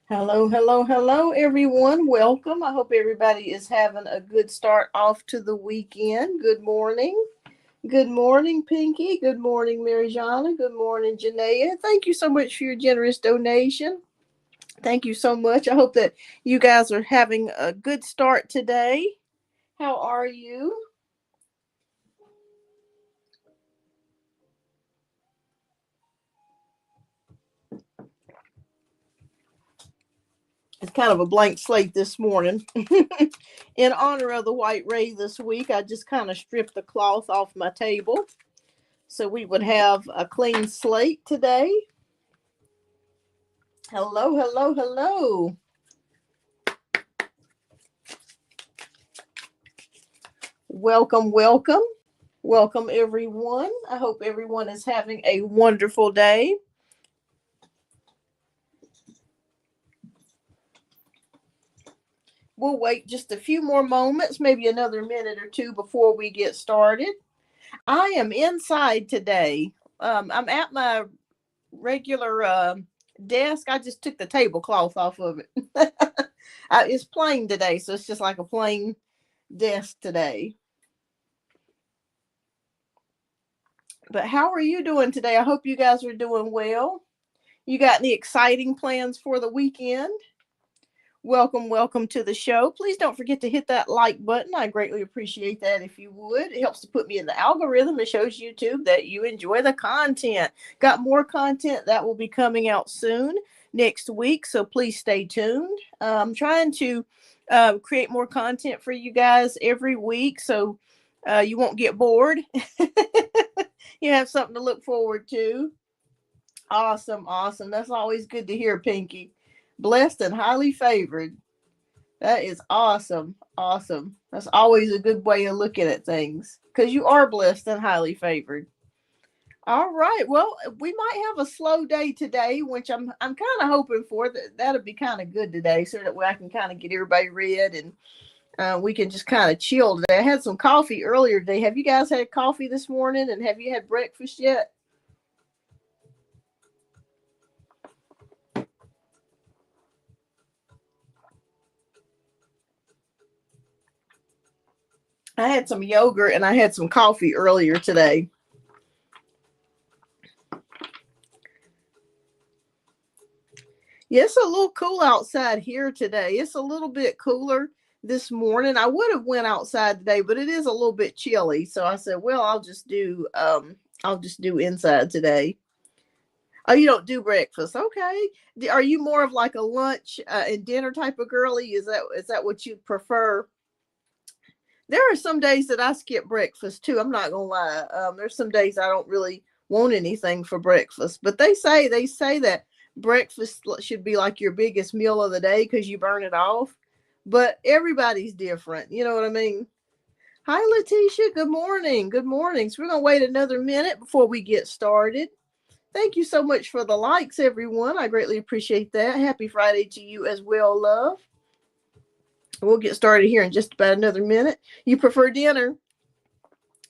Hello, hello, hello, everyone. Welcome. I hope everybody is having a good start off to the weekend. Good morning. Good morning, Pinky. Good morning, Marijana. Good morning, Janaea. Thank you so much for your generous donation. Thank you so much. I hope that you guys are having a good start today. How are you? It's kind of a blank slate this morning. In honor of the white ray this week, I just kind of stripped the cloth off my table so we would have a clean slate today. Hello, hello, hello. Welcome, welcome. Welcome, everyone. I hope everyone is having a wonderful day. We'll wait just a few more moments, maybe another minute or two before we get started. I am inside today. I'm at my regular desk. I just took the tablecloth off of it. It's plain today, so it's just like a plain desk today. But how are you doing today? I hope you guys are doing well. You got any exciting plans for the weekend? Welcome, welcome to the show. Please don't forget to hit that like button. I greatly appreciate that if you would. It helps to put me in the algorithm. It shows YouTube that you enjoy the content. Got more content that will be coming out soon next week, so please stay tuned. I'm trying to create more content for you guys every week so you won't get bored. You have something to look forward to. Awesome, awesome. That's always good to hear, Pinky. Blessed and highly favored. That is awesome. Awesome. That's always a good way of looking at things because you are blessed and highly favored. All right. Well, we might have a slow day today, which I'm kind of hoping for. That'll be kind of good today, so that way I can kind of get everybody read and we can just kind of chill today. I had some coffee earlier today. Have you guys had coffee this morning? And have you had breakfast yet? I had some yogurt and I had some coffee earlier today. Yeah, it's a little cool outside here today. It's a little bit cooler this morning. I would have went outside today, but it is a little bit chilly. So I said, well, I'll just do inside today. Oh, you don't do breakfast. Okay. Are you more of like a lunch and dinner type of girly? Is that what you prefer? There are some days that I skip breakfast too. I'm not gonna lie. There's some days I don't really want anything for breakfast, but they say that breakfast should be like your biggest meal of the day because you burn it off. But everybody's different. You know what I mean? Hi, Letitia. Good morning. Good morning. So we're gonna wait another minute before we get started. Thank you so much for the likes, everyone. I greatly appreciate that. Happy Friday to you as well, love. We'll get started here in just about another minute. You prefer dinner?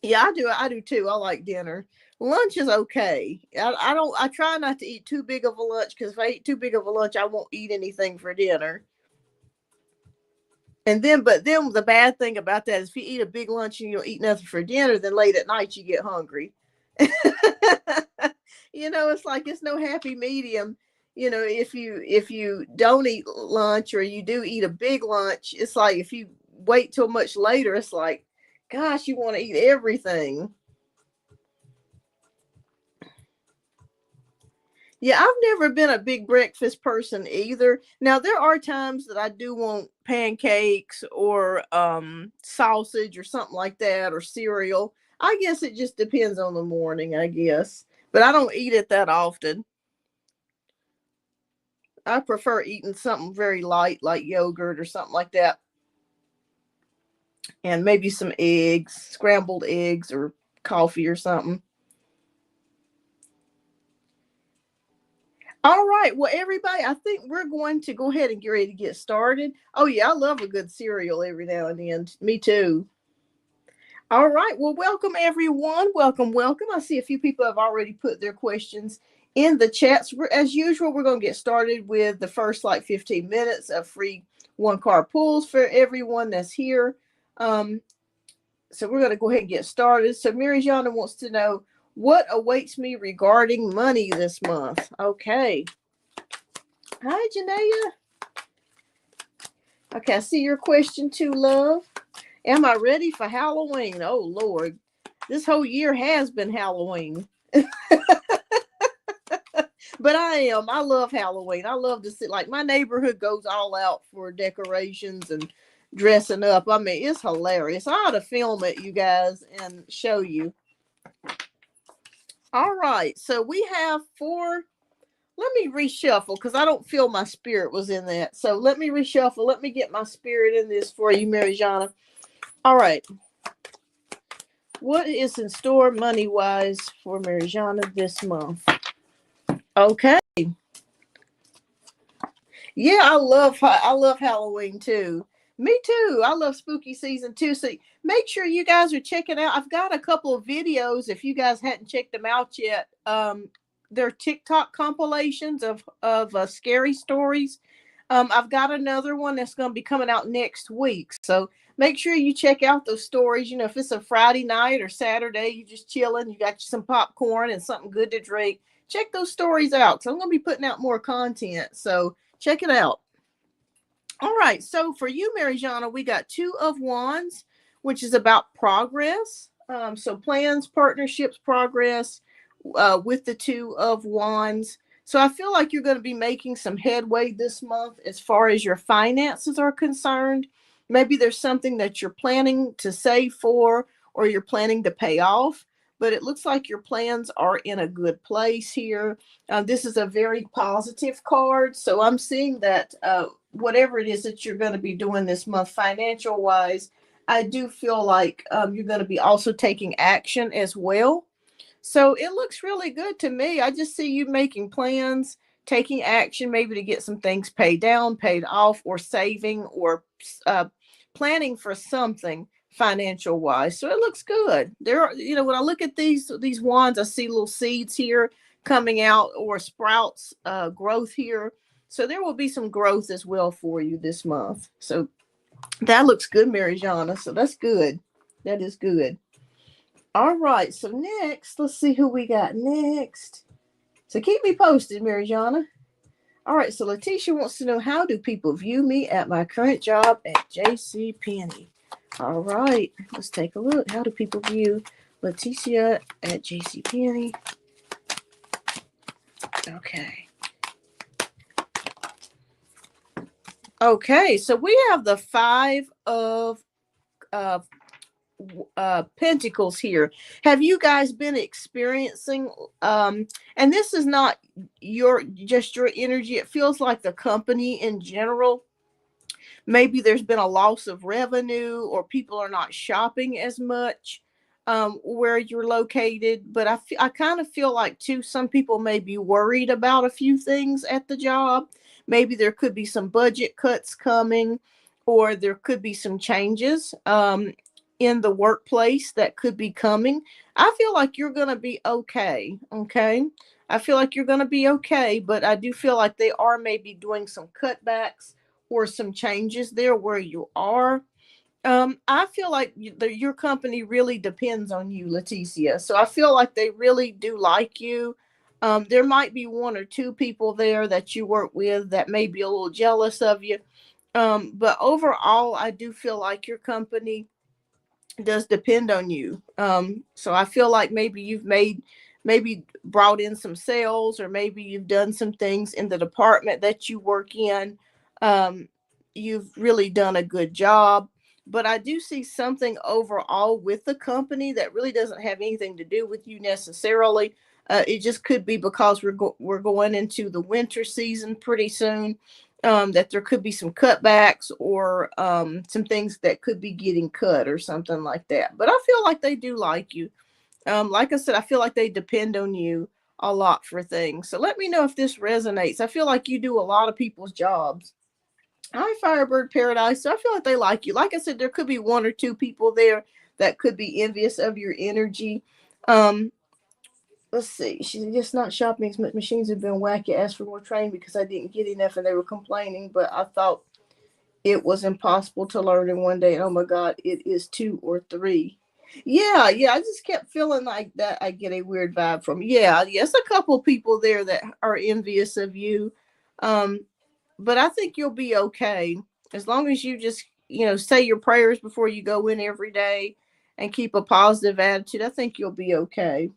Yeah, I do. I do too. I like dinner. Lunch is okay. I don't. I try not to eat too big of a lunch because if I eat too big of a lunch, I won't eat anything for dinner. But then the bad thing about that is if you eat a big lunch and you don't eat nothing for dinner, then late at night you get hungry. It's like it's no happy medium. If you don't eat lunch or you do eat a big lunch, it's like if you wait till much later, it's like, gosh, you want to eat everything. Yeah, I've never been a big breakfast person either. Now there are times that I do want pancakes or sausage or something like that or cereal. I guess it just depends on the morning, I guess. But I don't eat it that often. I prefer eating something very light like yogurt or something like that and maybe some eggs, scrambled eggs or coffee or something. All right. Well, everybody, I think we're going to go ahead and get ready to get started. Oh, yeah, I love a good cereal every now and then. Me too. All right. Well, welcome, everyone. Welcome, welcome. I see a few people have already put their questions in the chats. As usual, we're going to get started with the first like 15 minutes of free one card pulls for everyone that's here. So we're going to go ahead and get started. So Mariana wants to know what awaits me regarding money this month. Okay. Hi, Janaea. Okay, I see your question too, love. Am I ready for Halloween? Oh, Lord. This whole year has been Halloween. But I am. I love Halloween. I love to see, like, my neighborhood goes all out for decorations and dressing up. I mean, it's hilarious. I ought to film it, you guys, and show you. All right. So we have 4. Let me reshuffle because I don't feel my spirit was in that. So let me reshuffle. Let me get my spirit in this for you, Mariana. All right. What is in store money-wise for Mariana this month? Okay. Yeah, I love Halloween too. Me too. I love spooky season too. So make sure you guys are checking out. I've got a couple of videos if you guys hadn't checked them out yet. They're TikTok compilations of scary stories. I've got another one that's going to be coming out next week. So make sure you check out those stories. You know, if it's a Friday night or Saturday, you just chilling, you got some popcorn and something good to drink. Check those stories out. So I'm going to be putting out more content. So check it out. All right. So for you, Mariana, we got 2 of Wands, which is about progress. So plans, partnerships, progress with the 2 of Wands. So I feel like you're going to be making some headway this month as far as your finances are concerned. Maybe there's something that you're planning to save for or you're planning to pay off, but it looks like your plans are in a good place here. This is a very positive card. So I'm seeing that whatever it is that you're going to be doing this month financial wise, I do feel like you're going to be also taking action as well. So it looks really good to me. I just see you making plans, taking action, maybe to get some things paid down, paid off, or saving, or planning for something financial wise. So it looks good. There are, you know, when I look at these wands, I see little seeds here coming out or sprouts, growth here. So there will be some growth as well for you this month. So that looks good, Mariana. So that's good. That is good. All right, so next, let's see who we got next. So keep me posted, Mariana. All right, so Letitia wants to know, how do people view me at my current job at JCPenney? All right, let's take a look. How do people view Letitia at JCPenney? Okay. Okay, so we have the 5 of pentacles here. Have you guys been experiencing and this is not your energy, it feels like the company in general, maybe there's been a loss of revenue or people are not shopping as much where you're located. But I kind of feel like too, some people may be worried about a few things at the job. Maybe there could be some budget cuts coming, or there could be some changes in the workplace that could be coming. I feel like you're going to be okay. Okay. I feel like you're going to be okay, but I do feel like they are maybe doing some cutbacks or some changes there where you are. I feel like your company really depends on you, Leticia. So I feel like they really do like you. There might be 1 or 2 people there that you work with that may be a little jealous of you. But overall, I do feel like your company does depend on you. So I feel like maybe you've maybe brought in some sales, or maybe you've done some things in the department that you work in. You've really done a good job. But I do see something overall with the company that really doesn't have anything to do with you necessarily. It just could be because we're going into the winter season pretty soon. That there could be some cutbacks or some things that could be getting cut or something like that. But I feel like they do like you. Like I said, I feel like they depend on you a lot for things. So let me know if this resonates. I feel like you do a lot of people's jobs. Hi, Firebird Paradise. So I feel like they like you. Like I said, there could be 1 or 2 people there that could be envious of your energy. let's see. She's just not shopping as much. Machines have been wacky. Asked for more training because I didn't get enough and they were complaining. But I thought it was impossible to learn in one day. And oh my God, it is 2 or 3. Yeah, yeah. I just kept feeling like that. I get a weird vibe from. Yeah, yes, a couple people there that are envious of you. Um, but I think you'll be okay as long as you just, say your prayers before you go in every day and keep a positive attitude. I think you'll be okay.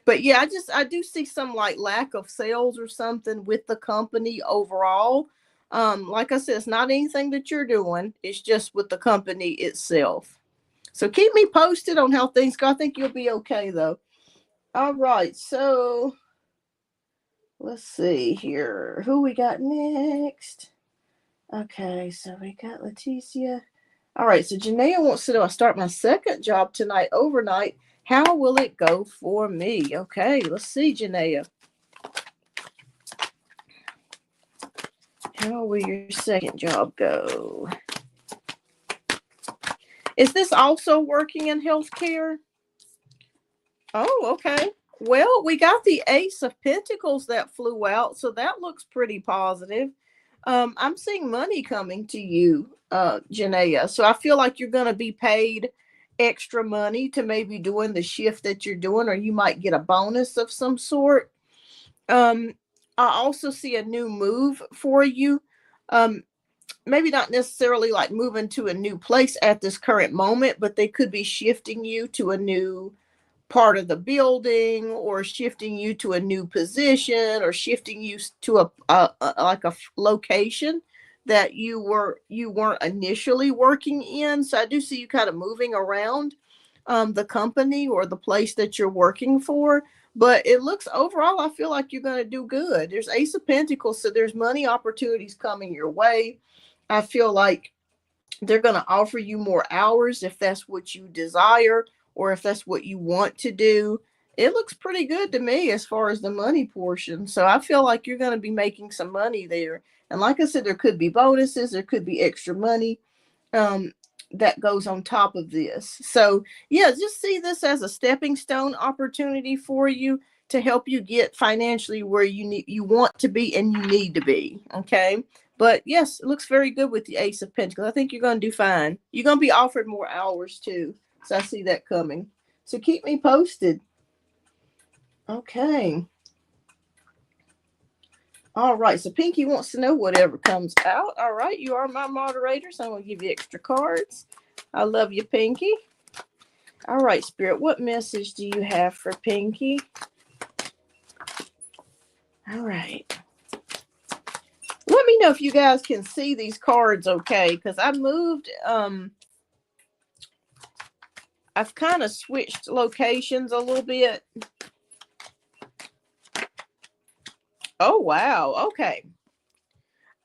But yeah, I do see some like lack of sales or something with the company overall. Like I said, it's not anything that you're doing, it's just with the company itself. So keep me posted on how things go. I think you'll be okay though. All right, so let's see here. Who we got next? Okay, so we got Leticia. All right, so Janaea wants to know, I start my second job tonight overnight. How will it go for me? Okay, let's see, Janaea. How will your second job go? Is this also working in healthcare? Oh, okay. Well, we got the Ace of Pentacles that flew out, so that looks pretty positive. I'm seeing money coming to you, Janaea. So I feel like you're going to be paid extra money to maybe doing the shift that you're doing, or you might get a bonus of some sort. I also see a new move for you. Um, Maybe not necessarily like moving to a new place at this current moment, but they could be shifting you to a new part of the building, or shifting you to a new position, or shifting you to a location that you weren't initially working in. So I do see you kind of moving around the company or the place that you're working for. But it looks overall, I feel like you're going to do good. There's Ace of Pentacles, so there's money opportunities coming your way. I feel like they're going to offer you more hours if that's what you desire, or if that's what you want to do. It looks pretty good to me as far as the money portion. So I feel like you're going to be making some money there. And like I said, there could be bonuses, there could be extra money um, that goes on top of this. So yeah, just see this as a stepping stone opportunity for you to help you get financially where you want to be and you need to be. Okay. But yes, it looks very good with the Ace of Pentacles. I think you're going to do fine. You're going to be offered more hours too. So I see that coming. So keep me posted. Okay. All right. So Pinky wants to know whatever comes out. All right. You are my moderator, so I'm going to give you extra cards. I love you, Pinky. All right, Spirit. What message do you have for Pinky? All right. Let me know if you guys can see these cards okay, because I moved, I've kind of switched locations a little bit. Oh, wow. Okay.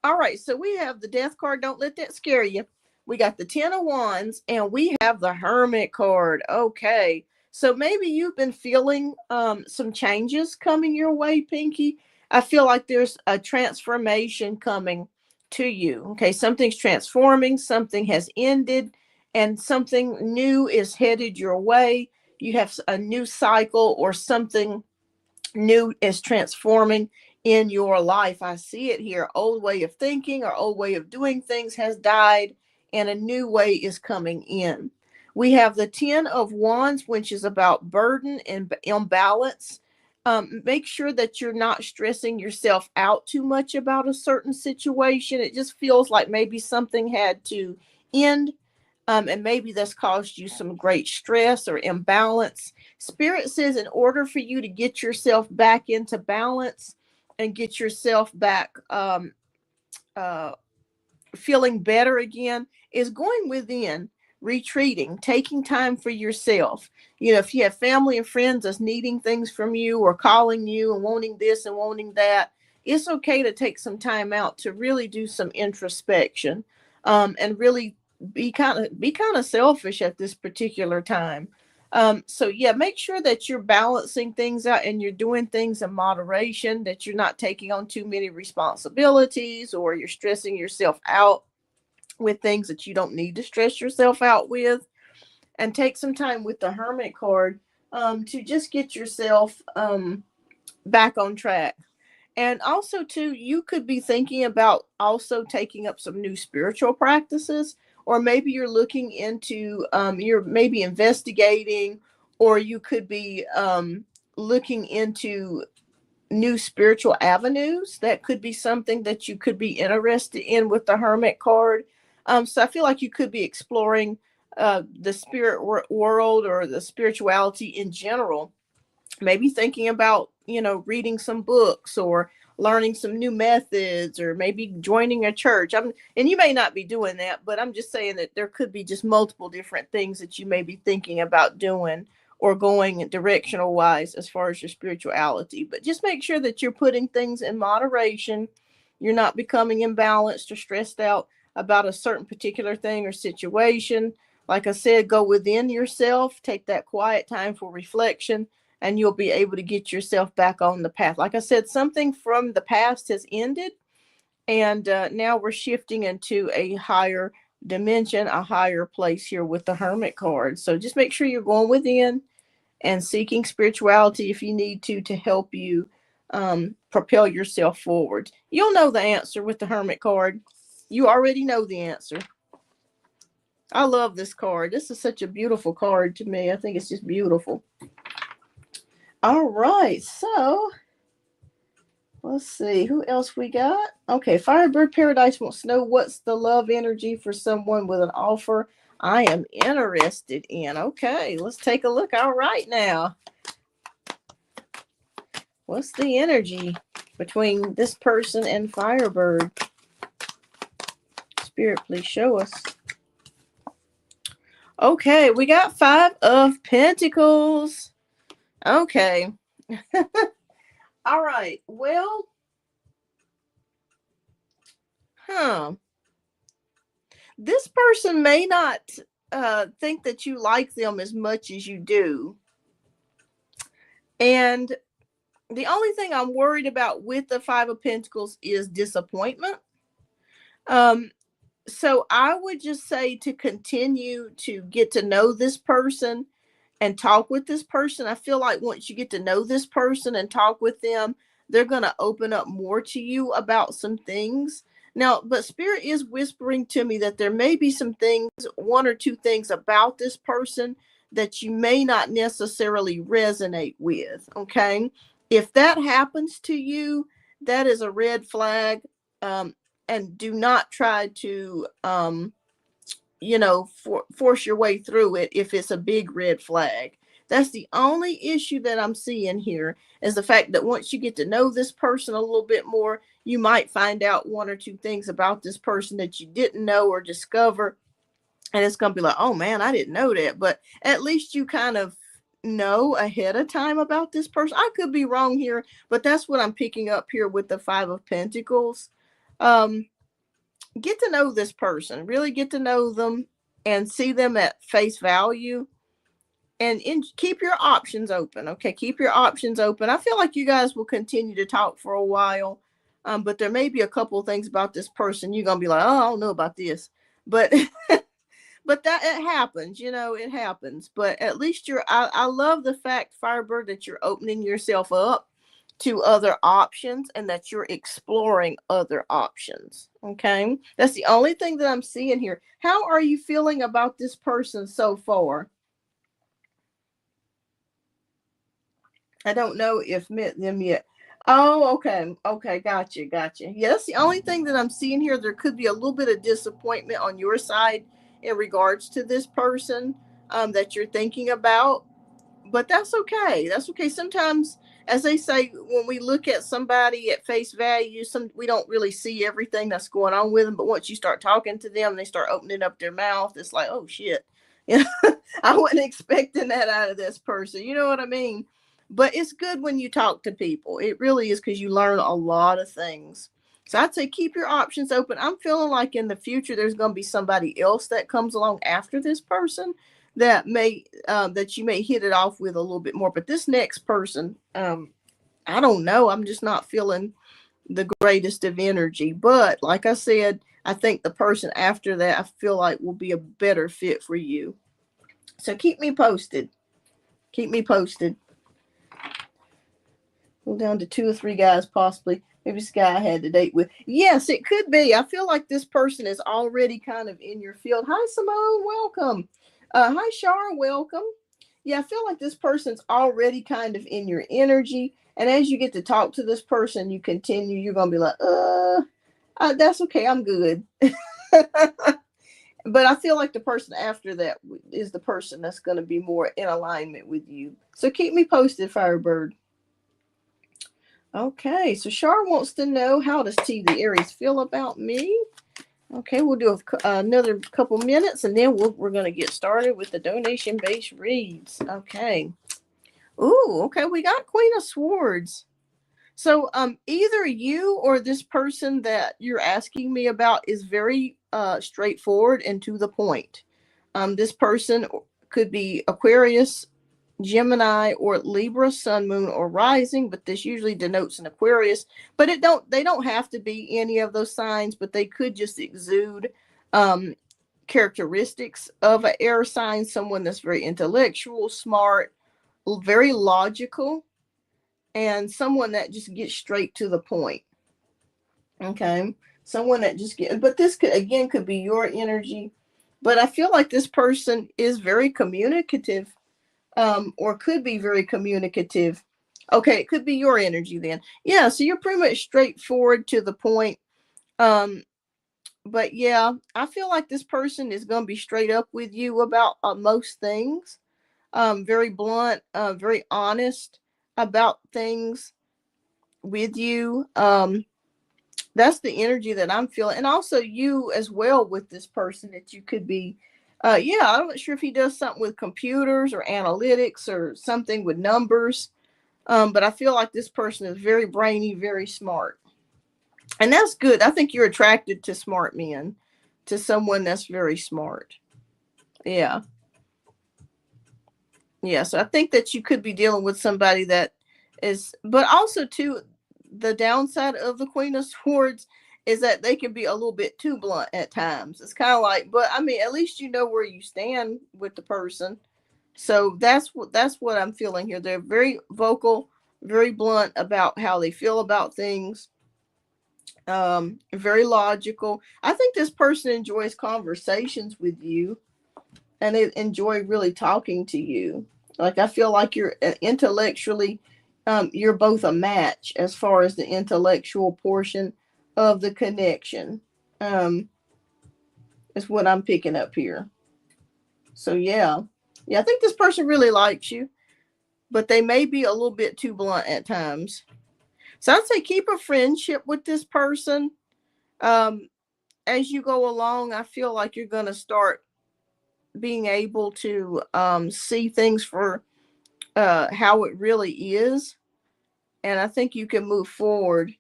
All right. So we have the Death card. Don't let that scare you. We got the 10 of Wands, and we have the Hermit card. Okay. So maybe you've been feeling some changes coming your way, Pinky. I feel like there's a transformation coming to you. Okay. Something's transforming, something has ended, and something new is headed your way. You have a new cycle, or something new is transforming in your life. I see it here. Old way of thinking or old way of doing things has died, and a new way is coming in. We have the 10 of Wands, which is about burden and imbalance. Make sure that you're not stressing yourself out too much about a certain situation. It just feels like maybe something had to end, and maybe that's caused you some great stress or imbalance. Spirit says in order for you to get yourself back into balance and get yourself back uh, feeling better again, is going within, retreating, taking time for yourself. If you have family and friends that's needing things from you, or calling you and wanting this and wanting that, it's okay to take some time out to really do some introspection, and really be kind of selfish at this particular time. So yeah, make sure that you're balancing things out and you're doing things in moderation, that you're not taking on too many responsibilities, or you're stressing yourself out with things that you don't need to stress yourself out with. And take some time with the Hermit card. to just get yourself back on track. And also, too, you could be thinking about also taking up some new spiritual practices, or maybe you're looking into, you're maybe investigating, or you could be looking into new spiritual avenues. That could be something that you could be interested in with the Hermit card. So I feel like you could be exploring the spirit world or the spirituality in general, maybe thinking about, reading some books or learning some new methods, or maybe joining a church. And you may not be doing that, but I'm just saying that there could be just multiple different things that you may be thinking about doing or going directional wise as far as your spirituality. But just make sure that you're putting things in moderation. You're not becoming imbalanced or stressed out about a certain particular thing or situation. Like I said, go within yourself, take that quiet time for reflection, and you'll be able to get yourself back on the path. Like I said, something from the past has ended, and now we're shifting into a higher dimension, a higher place here with the Hermit card. So just make sure you're going within and seeking spirituality if you need to help you propel yourself forward. You'll know the answer with the Hermit card. You already know the answer. I love this card. This is such a beautiful card to me. I think it's just beautiful. All right, so let's see who else we got. Okay, Firebird Paradise wants to know what's the love energy for someone with an offer I am interested in. Okay, let's take a look. All right, now, what's the energy between this person and Firebird? Spirit, please show us. Okay, we got 5 of Pentacles. Okay. All right. Well, this person may not think that you like them as much as you do. And the only thing I'm worried about with the 5 of Pentacles is disappointment. So I would just say to continue to get to know this person and talk with this person. I feel like once you get to know this person and talk with them, they're going to open up more to you about some things. Now, but Spirit is whispering to me that there may be some things, 1 or 2 things about this person that you may not necessarily resonate with. Okay. If that happens to you, that is a red flag. And do not try to, force your way through it if it's a big red flag. That's the only issue that I'm seeing here, is the fact that once you get to know this person a little bit more, you might find out 1 or 2 things about this person that you didn't know or discover. And it's going to be like, oh man, I didn't know that. But at least you kind of know ahead of time about this person. I could be wrong here, but that's what I'm picking up here with the 5 of Pentacles. Get to know this person, really get to know them and see them at face value, and keep your options open. Okay. Keep your options open. I feel like you guys will continue to talk for a while. But there may be a couple of things about this person you're going to be like, oh, I don't know about this, but, but that it happens, it happens. But at least I love the fact, Firebird, that you're opening yourself up to other options and that you're exploring other options. Okay. That's the only thing that I'm seeing here. How are you feeling about this person so far? I don't know if met them yet. Oh, okay. Okay. Gotcha. Yeah, that's the only thing that I'm seeing here. There could be a little bit of disappointment on your side in regards to this person that you're thinking about. But that's okay. That's okay. Sometimes, as they say, when we look at somebody at face value, we don't really see everything that's going on with them. But once you start talking to them, they start opening up their mouth. It's like, oh shit, I wasn't expecting that out of this person. You know what I mean? But it's good when you talk to people. It really is, because you learn a lot of things. So I'd say keep your options open. I'm feeling like in the future there's going to be somebody else that comes along after this person that you may hit it off with a little bit more. But this next person, I don't know. I'm just not feeling the greatest of energy. But like I said, I think the person after that, I feel like will be a better fit for you. So keep me posted. Keep me posted. Go down to 2 or 3 guys possibly. Maybe this guy I had to date with. Yes, it could be. I feel like this person is already kind of in your field. Hi, Simone. Welcome. Hi, Shar. Welcome. Yeah, I feel like this person's already kind of in your energy. And as you get to talk to this person, you continue, you're going to be like, that's okay. I'm good. But I feel like the person after that is the person that's going to be more in alignment with you. So keep me posted, Firebird. Okay, so Shar wants to know, how does T the Aries feel about me? Okay, we'll do another couple minutes, and then we're going to get started with the donation-based reads. Okay. Ooh, okay, we got Queen of Swords. So either you or this person that you're asking me about is very straightforward and to the point. This person could be Aquarius, Gemini, or Libra, Sun, Moon, or Rising, but this usually denotes an Aquarius. But they don't have to be any of those signs, but they could just exude characteristics of an air sign, someone that's very intellectual, smart, very logical, and someone that just gets straight to the point. Okay. Someone that just but this could be your energy. But I feel like this person is very communicative, or could be very communicative. Okay, it could be your energy then. Yeah, so you're pretty much straightforward to the point. But yeah, I feel like this person is going to be straight up with you about most things. Very blunt, very honest about things with you. That's the energy that I'm feeling. And also you as well with this person, that you could be, yeah, I'm not sure if he does something with computers or analytics or something with numbers. But I feel like this person is very brainy, very smart. And that's good. I think you're attracted to smart men, to someone that's very smart. Yeah. Yeah. So I think that you could be dealing with somebody that is, but also too, the downside of the Queen of Swords is that they can be a little bit too blunt at times. It's kind of like, but I mean, at least you know where you stand with the person. So that's what I'm feeling here. They're very vocal, very blunt about how they feel about things. Very logical. I think this person enjoys conversations with you, and they enjoy really talking to you. Like, I feel like you're intellectually, you're both a match as far as the intellectual portion of the connection. Is what I'm picking up here. So yeah, I think this person really likes you, but they may be a little bit too blunt at times. So I'd say keep a friendship with this person. As you go along, I feel like you're going to start being able to see things for how it really is. And I think you can move forward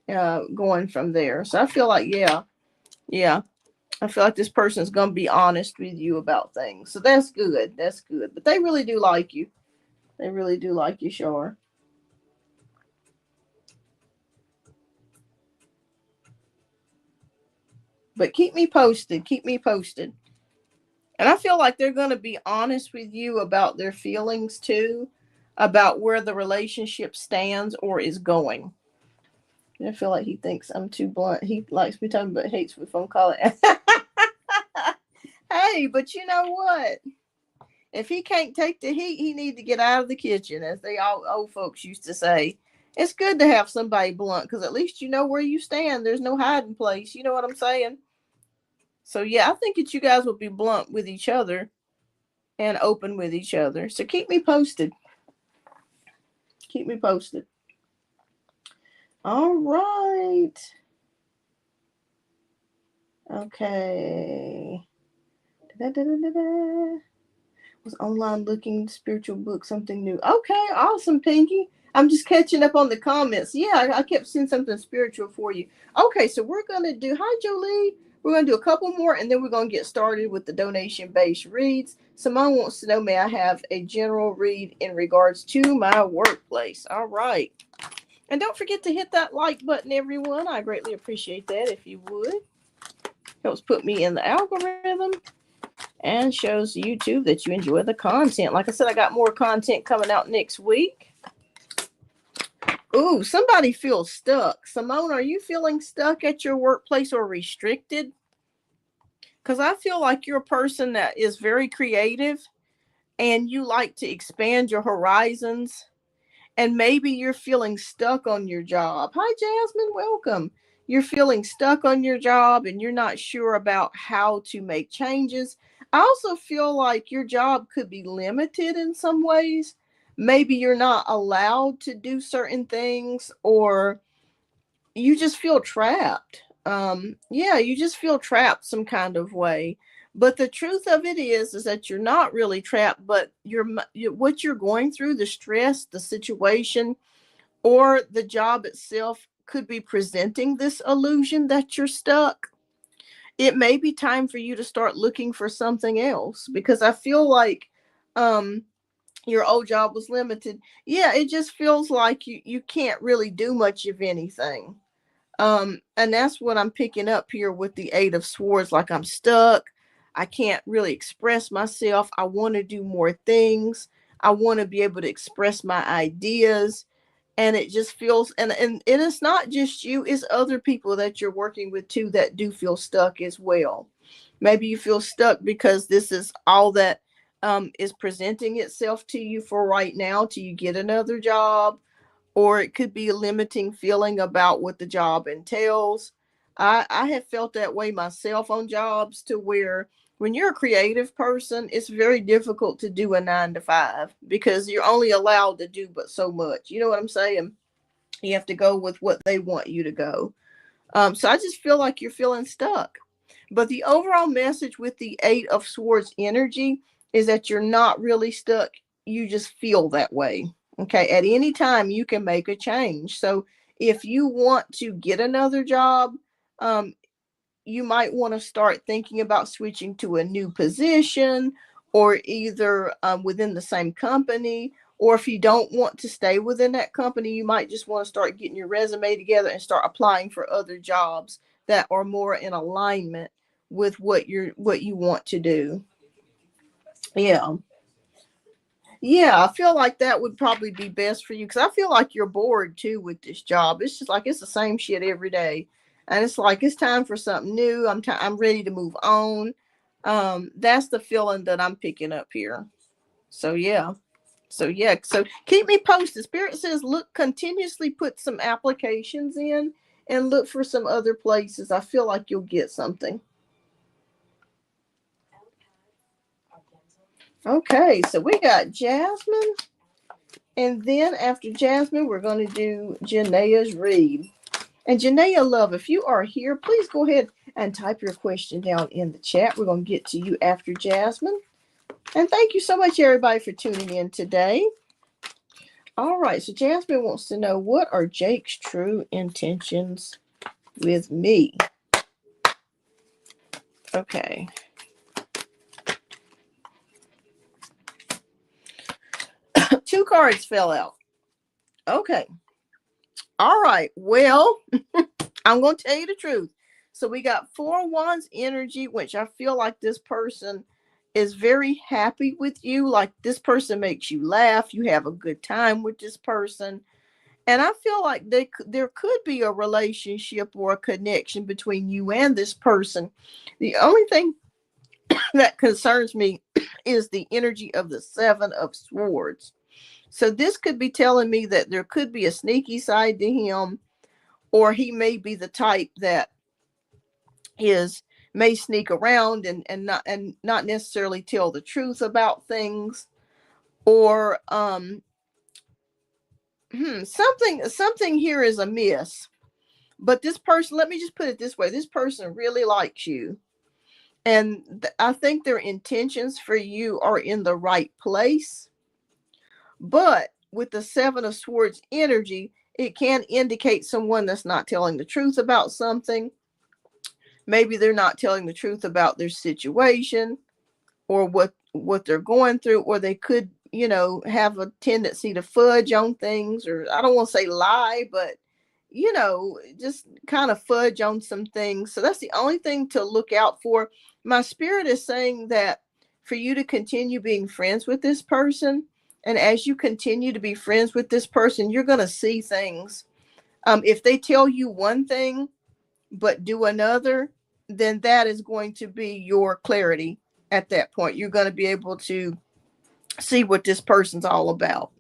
going from there. So I feel like, yeah. I feel like this person is going to be honest with you about things. So that's good. That's good. But they really do like you. They really do like you, Shar. But keep me posted. Keep me posted. And I feel like they're going to be honest with you about their feelings too, about where the relationship stands or is going. I feel like he thinks I'm too blunt. He likes me talking, but hates me phone calling. Hey, but you know what? If he can't take the heat, he need to get out of the kitchen, as they all old folks used to say. It's good to have somebody blunt, because at least you know where you stand. There's no hiding place. You know what I'm saying? So yeah, I think that you guys will be blunt with each other and open with each other. So keep me posted. Keep me posted. All right. Okay. Da-da-da-da-da. Was online looking spiritual book, something new. Okay, awesome, Pinky. I'm just catching up on the comments. Yeah, I kept seeing something spiritual for you. Okay, so we're going to do, hi, Jolie. We're going to do a couple more, and then we're going to get started with the donation-based reads. Simone wants to know, may I have a general read in regards to my workplace? All right. And don't forget to hit that like button, everyone. I greatly appreciate that if you would. Helps put me in the algorithm. and shows YouTube that you enjoy the content. Like I said, I got more content coming out next week. Ooh, somebody feels stuck. Simone, are you feeling stuck at your workplace or restricted? Because I feel like you're a person that is very creative and you like to expand your horizons. And maybe you're feeling stuck on your job. Hi, Jasmine. Welcome. You're feeling stuck on your job and you're not sure about how to make changes. I also feel like your job could be limited in some ways. Maybe you're not allowed to do certain things, or you just feel trapped. Yeah, you just feel trapped some kind of way. But the truth of it is that you're not really trapped, but what you're going through, the stress, the situation, or the job itself could be presenting this illusion that you're stuck. It may be time for you to start looking for something else, because I feel like um your old job was limited. Yeah, it just feels like you can't really do much of anything. And that's what I'm picking up here with the Eight of Swords. Like, I'm stuck. I can't really express myself. I want to do more things. I want to be able to express my ideas. And it just feels, and it's not just you, it's other people that you're working with too that do feel stuck as well. Maybe you feel stuck because this is all that is presenting itself to you for right now till you get another job, or it could be a limiting feeling about what the job entails. I have felt that way myself on jobs, to where when you're a creative person, it's very difficult to do a 9 to 5 because you're only allowed to do but so much. You know what I'm saying? You have to go with what they want you to go. So I just feel like you're feeling stuck. But the overall message with the Eight of Swords energy is that you're not really stuck. You just feel that way. Okay. At any time, you can make a change. So if you want to get another job, um, you might want to start thinking about switching to a new position, or either within the same company. Or if you don't want to stay within that company, you might just want to start getting your resume together and start applying for other jobs that are more in alignment with what you want to do. Yeah. Yeah, I feel like that would probably be best for you, because I feel like you're bored too with this job. It's just like it's the same shit every day, and it's like it's time for something new. I'm ready to move on. That's the feeling that I'm picking up here. So yeah, so keep me posted. Spirit says look, continuously put some applications in and look for some other places. I feel like you'll get something. Okay, so we got Jasmine. And then after Jasmine, we're going to do Janae's read. And Janaea, love, if you are here, please go ahead and type your question down in the chat. We're going to get to you after Jasmine. And thank you so much, everybody, for tuning in today. All right, so Jasmine wants to know, what are Jake's true intentions with me? Okay. Two cards fell out. Okay. All right. Well, I'm going to tell you the truth. So we got Four Wands energy, which I feel like this person is very happy with you. Like, this person makes you laugh. You have a good time with this person. And I feel like there could be a relationship or a connection between you and this person. The only thing that concerns me is the energy of the Seven of Swords. So this could be telling me that there could be a sneaky side to him, or he may be the type that is may sneak around and not necessarily tell the truth about things, or something here is amiss. But this person, let me just put it this way, this person really likes you, and I think their intentions for you are in the right place. But with the Seven of Swords energy, it can indicate someone that's not telling the truth about something. Maybe they're not telling the truth about their situation, or what they're going through, or they could, have a tendency to fudge on things, or I don't want to say lie, but just kind of fudge on some things. So that's the only thing to look out for. My spirit is saying that for you to continue being friends with this person. And as you continue to be friends with this person, you're going to see things. If they tell you one thing but do another, then that is going to be your clarity at that point. You're going to be able to see what this person's all about.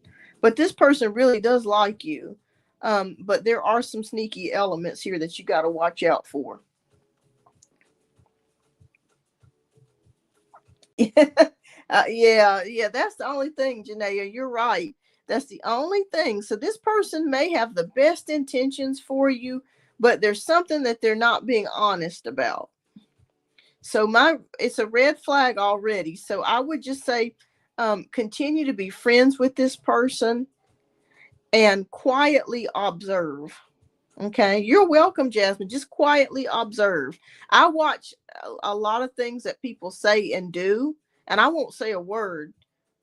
But this person really does like you. But there are some sneaky elements here that you got to watch out for. Yeah, that's the only thing, Janaea. You're right. That's the only thing. So this person may have the best intentions for you, but there's something that they're not being honest about. So it's a red flag already. So I would just say, continue to be friends with this person and quietly observe. Okay, you're welcome, Jasmine. Just quietly observe. I watch a lot of things that people say and do, and I won't say a word,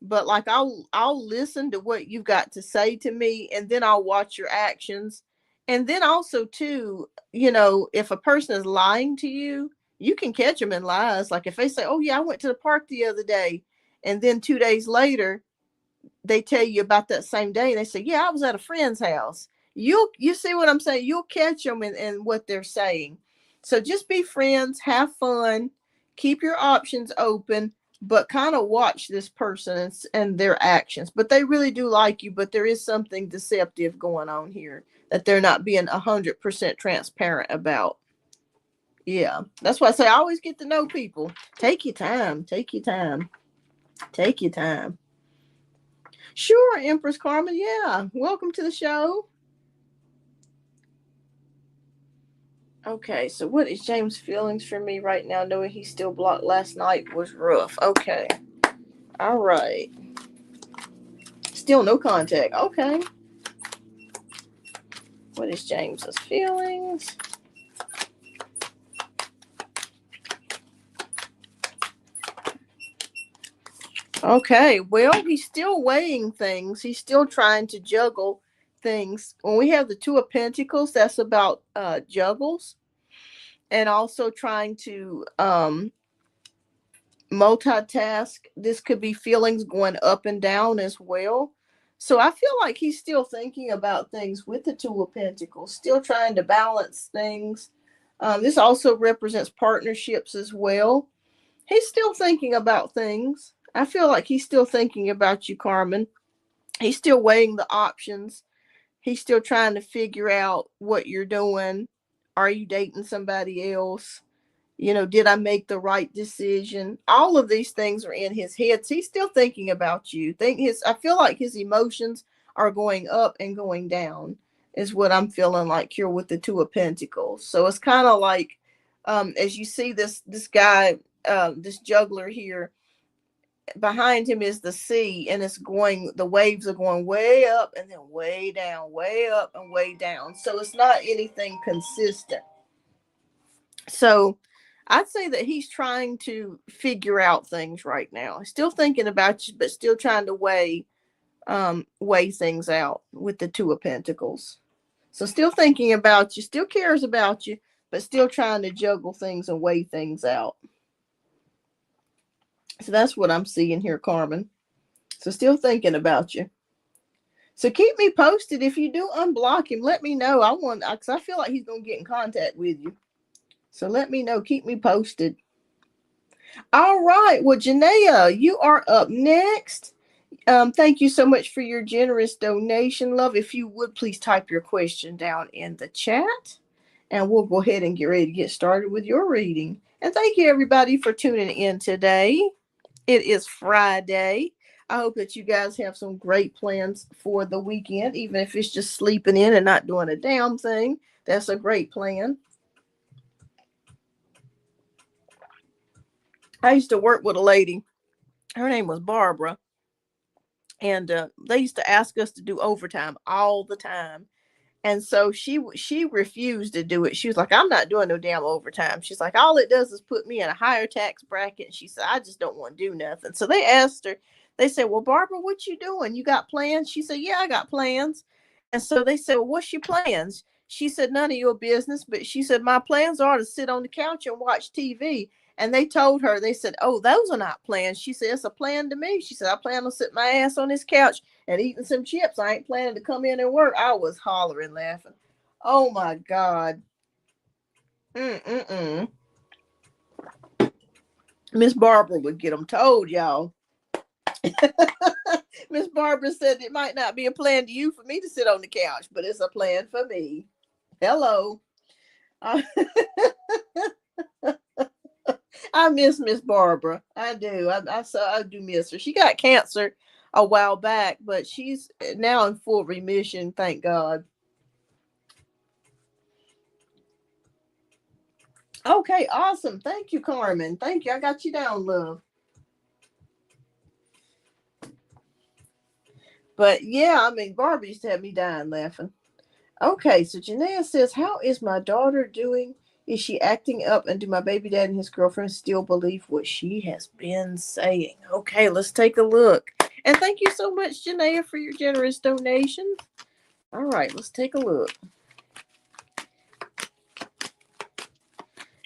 but like I'll listen to what you've got to say to me, and then I'll watch your actions. And then also too, if a person is lying to you, you can catch them in lies. Like if they say, "Oh yeah, I went to the park the other day," and then 2 days later they tell you about that same day and they say, "Yeah, I was at a friend's house." You see what I'm saying? You'll catch them in what they're saying. So just be friends, have fun, keep your options open, but kind of watch this person and their actions. But they really do like you, but there is something deceptive going on here that they're not being 100% transparent about. Yeah, that's why I say I always get to know people. Take your time. Take your time. Take your time. Sure, Empress Carmen. Yeah. Welcome to the show. Okay, so what is James' feelings for me right now, knowing he still blocked last night was rough? Okay. All right. Still no contact. Okay. What is James's feelings? Okay, well, he's still weighing things. He's still trying to juggle things. When we have the Two of Pentacles, that's about juggles, and also trying to multitask. This could be feelings going up and down as well. So I feel like he's still thinking about things with the Two of Pentacles, still trying to balance things. This also represents partnerships as well. He's still thinking about things. I feel like he's still thinking about you, Carmen. He's still weighing the options. He's still trying to figure out what you're doing. Are you dating somebody else? Did I make the right decision? All of these things are in his head. So he's still thinking about you. I feel like his emotions are going up and going down is what I'm feeling like here with the Two of Pentacles. So it's kind of like, as you see this guy, this juggler here, behind him is the sea, and the waves are going way up and then way down, way up and way down. So it's not anything consistent. So I'd say that he's trying to figure out things right now. He's still thinking about you, but still trying to weigh things out with the Two of Pentacles. So still thinking about you, still cares about you, but still trying to juggle things and weigh things out. So that's what I'm seeing here, Carmen. So still thinking about you. So keep me posted. If you do unblock him, let me know. Because I feel like he's going to get in contact with you. So let me know. Keep me posted. All right. Well, Janaea, you are up next. Thank you so much for your generous donation, love. If you would please type your question down in the chat, and we'll go ahead and get ready to get started with your reading. And thank you, everybody, for tuning in today. It is Friday. I hope that you guys have some great plans for the weekend, even if it's just sleeping in and not doing a damn thing. That's a great plan. I used to work with a lady. Her name was Barbara. And they used to ask us to do overtime all the time. And so she refused to do it. She was like, "I'm not doing no damn overtime." She's like, "All it does is put me in a higher tax bracket." And she said, "I just don't want to do nothing." So they asked her, they said, "Well, Barbara, what you doing? You got plans?" She said, "Yeah, I got plans." And so they said, "Well, what's your plans?" She said, "None of your business." But she said, "My plans are to sit on the couch and watch TV." And they told her, they said, oh, those are not plans. She said, it's a plan to me. She said, I plan on sitting my ass on this couch and eating some chips. I ain't planning to come in and work. I was hollering, laughing. Oh my God. Mm-mm-mm. Miss Barbara would get them told, y'all. Miss Barbara said it might not be a plan to you for me to sit on the couch, but it's a plan for me. Hello. I miss Miss Barbara. I do. I do miss her. She got cancer a while back, but she's now in full remission, thank God. Okay, awesome. Thank you, Carmen. Thank you. I got you down, love. But yeah, I mean, Barbara used to have me dying laughing. Okay, so Janaea says, how is my daughter doing? Is she acting up? And do my baby dad and his girlfriend still believe what she has been saying? Okay, let's take a look. And thank you so much, Janaea, for your generous donation. All right, let's take a look.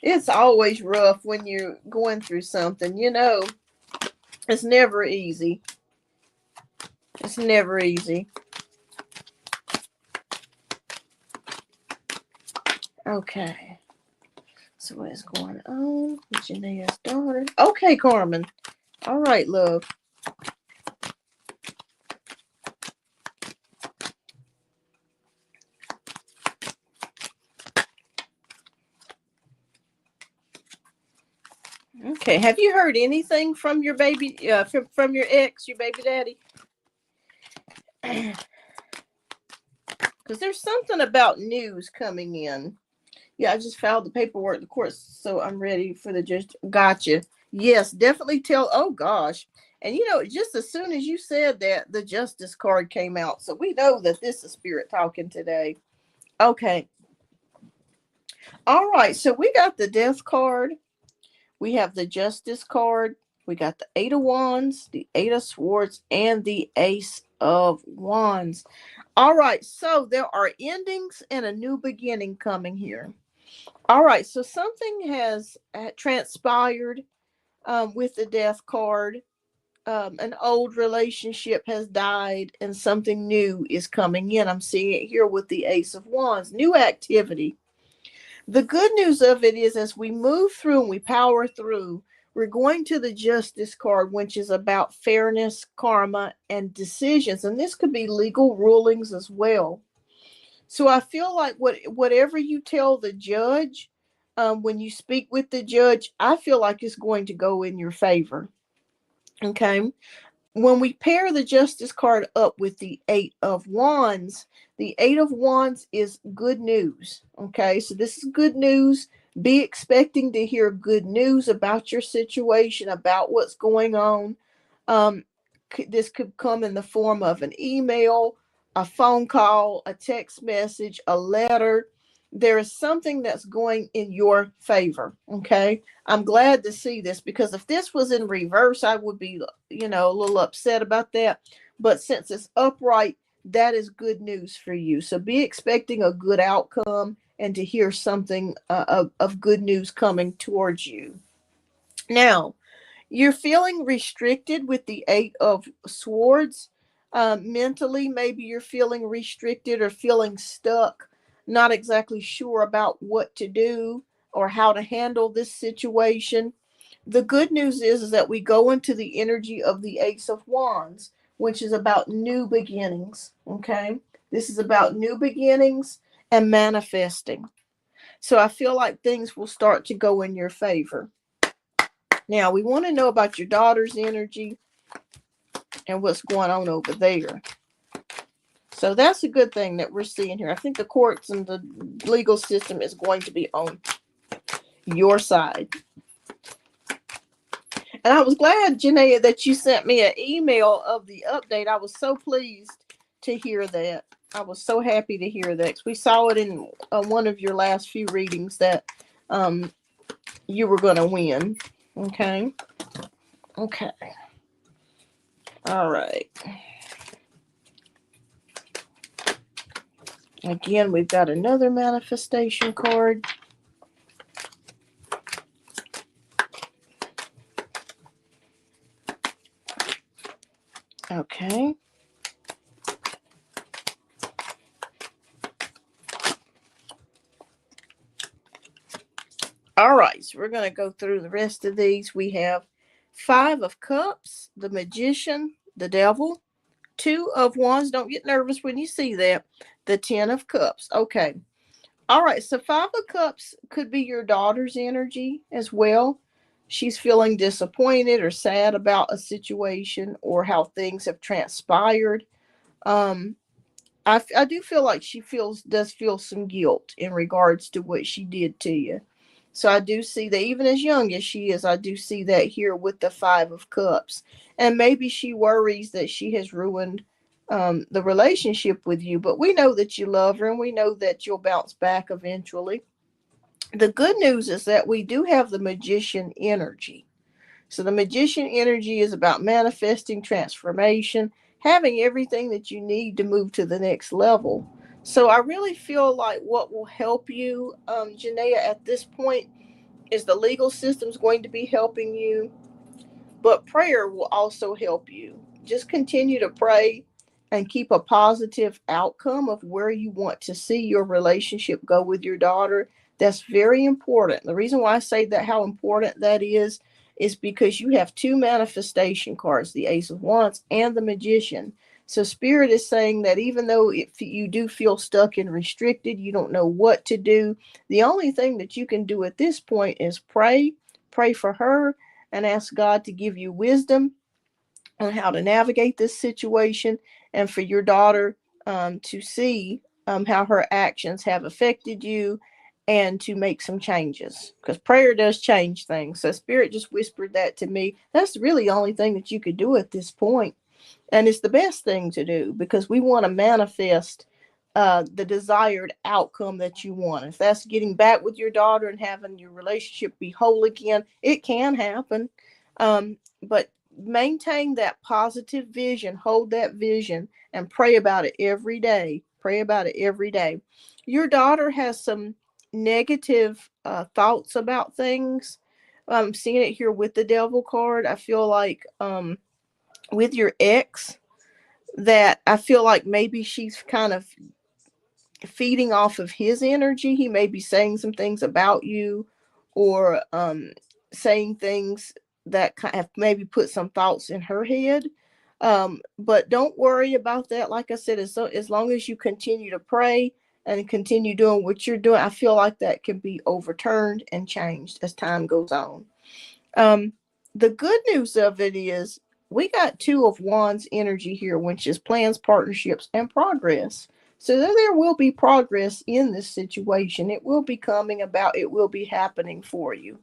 It's always rough when you're going through something, you know. It's never easy. It's never easy. Okay. So what is going on with Janaea's daughter? Okay, Carmen. All right, love. Okay, have you heard anything from your baby, from your ex, your baby daddy? Because there's something about news coming in. Yeah, I just filed the paperwork, the court, so I'm ready for the judge. Gotcha. Yes, definitely tell. Oh gosh, and you know, just as soon as you said that, the justice card came out, so we know that this is spirit talking today. Okay. All right. So we got the death card. We have the justice card. We got the 8 of Wands, the 8 of Swords, and the Ace of Wands. All right, so there are endings and a new beginning coming here. All right, so something has transpired with the death card. An old relationship has died and something new is coming in. I'm seeing it here with the Ace of Wands, new activity. The good news of it is, as we move through and we power through, we're going to the justice card, which is about fairness, karma, and decisions. And this could be legal rulings as well. So I feel like whatever you tell the judge, when you speak with the judge, I feel like it's going to go in your favor. Okay. When we pair the justice card up with the 8 of Wands, the 8 of Wands is good news. Okay, so this is good news. Be expecting to hear good news about your situation, about what's going on. This could come in the form of an email, a phone call, a text message, a letter. There is something that's going in your favor. Okay, I'm glad to see this, because if this was in reverse, I would be, a little upset about that. But since it's upright, that is good news for you. So be expecting a good outcome and to hear something of good news coming towards you. Now, you're feeling restricted with the 8 of Swords. Mentally, maybe you're feeling restricted or feeling stuck, not exactly sure about what to do or how to handle this situation. The good news is that we go into the energy of the Ace of Wands, which is about new beginnings. Okay. This is about new beginnings and manifesting. So I feel like things will start to go in your favor. Now, we want to know about your daughter's energy and what's going on over there. So that's a good thing that we're seeing here. I think the courts and the legal system is going to be on your side. And I was glad, Janaea, that you sent me an email of the update. I was so pleased to hear that. I was so happy to hear that, because we saw it in one of your last few readings that you were going to win. Okay. Okay. All right. Again, we've got another manifestation card. Okay. All right, so we're going to go through the rest of these. We have Five of Cups, the Magician, the Devil, Two of Wands. Don't get nervous when you see that. The Ten of Cups. Okay. All right, so Five of Cups could be your daughter's energy as well. She's feeling disappointed or sad about a situation or how things have transpired. Um, I do feel like she does feel some guilt in regards to what she did to you. So I do see that even as young as she is, I do see that here with the Five of Cups. And maybe she worries that she has ruined the relationship with you, but we know that you love her and we know that you'll bounce back eventually. The good news is that we do have the Magician energy. So the Magician energy is about manifesting transformation, having everything that you need to move to the next level. So I really feel like what will help you, Janaea, at this point is the legal system's going to be helping you, but prayer will also help you. Just continue to pray and keep a positive outcome of where you want to see your relationship go with your daughter. That's very important. The reason why I say that, how important that is because you have two manifestation cards, the Ace of Wands and the Magician. So Spirit is saying that even though if you do feel stuck and restricted, you don't know what to do, the only thing that you can do at this point is pray for her, and ask God to give you wisdom on how to navigate this situation, and for your daughter to see how her actions have affected you and to make some changes, because prayer does change things. So Spirit just whispered that to me. That's really the only thing that you could do at this point, and it's the best thing to do because we want to manifest the desired outcome that you want. If that's getting back with your daughter and having your relationship be whole again, it can happen. But maintain that positive vision, hold that vision, and pray about it every day. Pray about it every day. Your daughter has some negative thoughts about things. I'm seeing it here with the devil card. I feel like with your ex, that I feel like maybe she's kind of feeding off of his energy. He may be saying some things about you, or saying things that kind of maybe put some thoughts in her head. But don't worry about that. Like I said, as long as you continue to pray and continue doing what you're doing, I feel like that can be overturned and changed as time goes on. Um, the good news of it is we got Two of Wands energy here, which is plans, partnerships, and progress. So there will be progress in this situation. It will be coming about. It will be happening for you.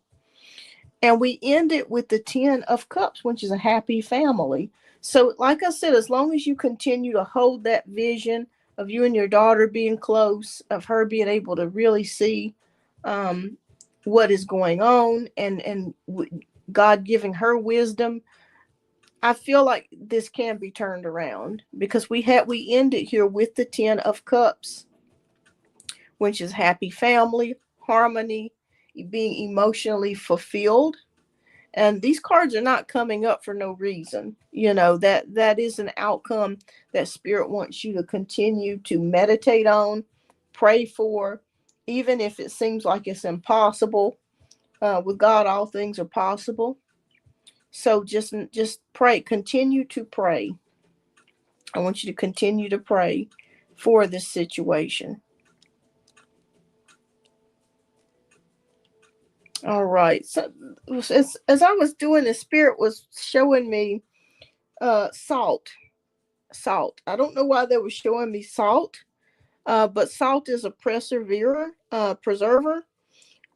And we end it with the Ten of Cups, which is a happy family. So, like I said, as long as you continue to hold that vision of you and your daughter being close, of her being able to really see um, what is going on, and God giving her wisdom, I feel like this can be turned around because we end it here with the Ten of Cups, which is happy family, harmony, being emotionally fulfilled. And these cards are not coming up for no reason. That is an outcome that Spirit wants you to continue to meditate on, pray for, even if it seems like it's impossible. With God, all things are possible. So just pray, continue to pray. I want you to continue to pray for this situation. All right. So as I was doing this, Spirit was showing me salt. Salt. I don't know why they were showing me salt, but salt is a preserver.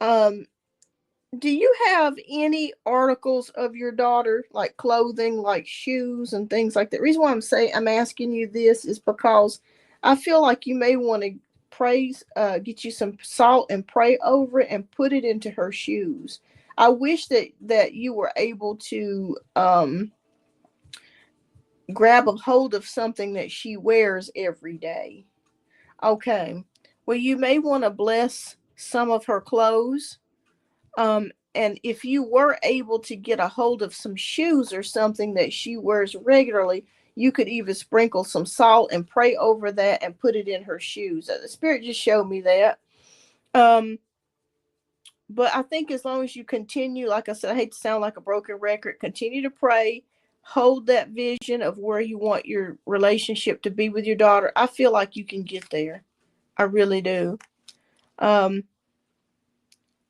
Um, do you have any articles of your daughter, like clothing, like shoes and things like that? The reason why I'm asking you this is because I feel like you may want to get you some salt and pray over it and put it into her shoes. I wish that you were able to grab a hold of something that she wears every day. Okay. Well, you may want to bless some of her clothes. And if you were able to get a hold of some shoes or something that she wears regularly, You could even sprinkle some salt and pray over that and put it in her shoes. The Spirit just showed me that. But I think as long as you continue, like I said, I hate to sound like a broken record, continue to pray, hold that vision of where you want your relationship to be with your daughter. I feel like you can get there. I really do. Um,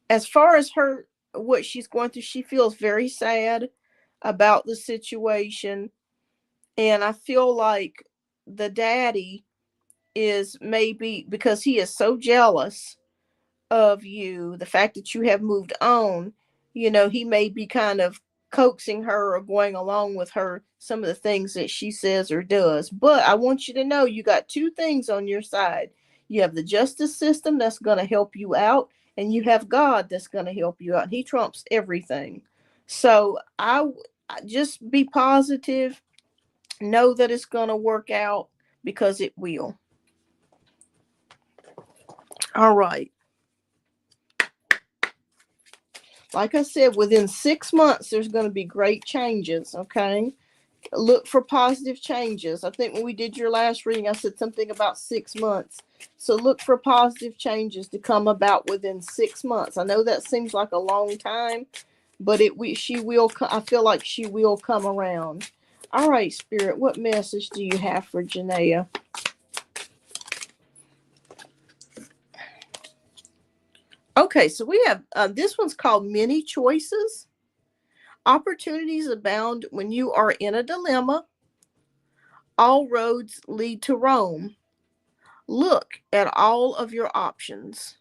as far as her, what she's going through, she feels very sad about the situation. And I feel like the daddy is, maybe because he is so jealous of you, the fact that you have moved on, he may be kind of coaxing her or going along with her, some of the things that she says or does. But I want you to know you got two things on your side. You have the justice system that's going to help you out, and you have God that's going to help you out. He trumps everything. So I just be positive, know that it's going to work out, because it will. All right. Like I said, within 6 months, there's going to be great changes. Okay. Look for positive changes. I think when we did your last reading, I said something about 6 months. So look for positive changes to come about within 6 months. I know that seems like a long time, but she will. I feel like she will come around. All right, Spirit, what message do you have for Janaea? Okay, so we have this one's called Many Choices. Opportunities abound when you are in a dilemma. All roads lead to Rome. Look at all of your options.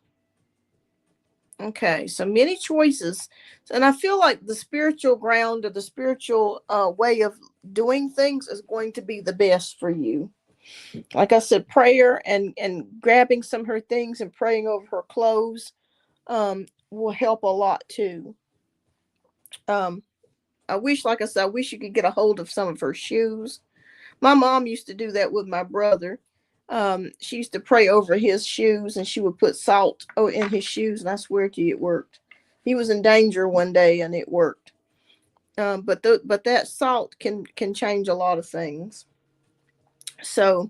Okay, so many choices. And I feel like the spiritual ground, or the spiritual way of doing things, is going to be the best for you. Like I said, prayer and grabbing some of her things and praying over her clothes will help a lot too. I wish, like I said, I wish you could get a hold of some of her shoes. My mom used to do that with my brother. She used to pray over his shoes, and she would put salt in his shoes, and I swear to you, it worked. He was in danger one day, and it worked. But that salt can change a lot of things. So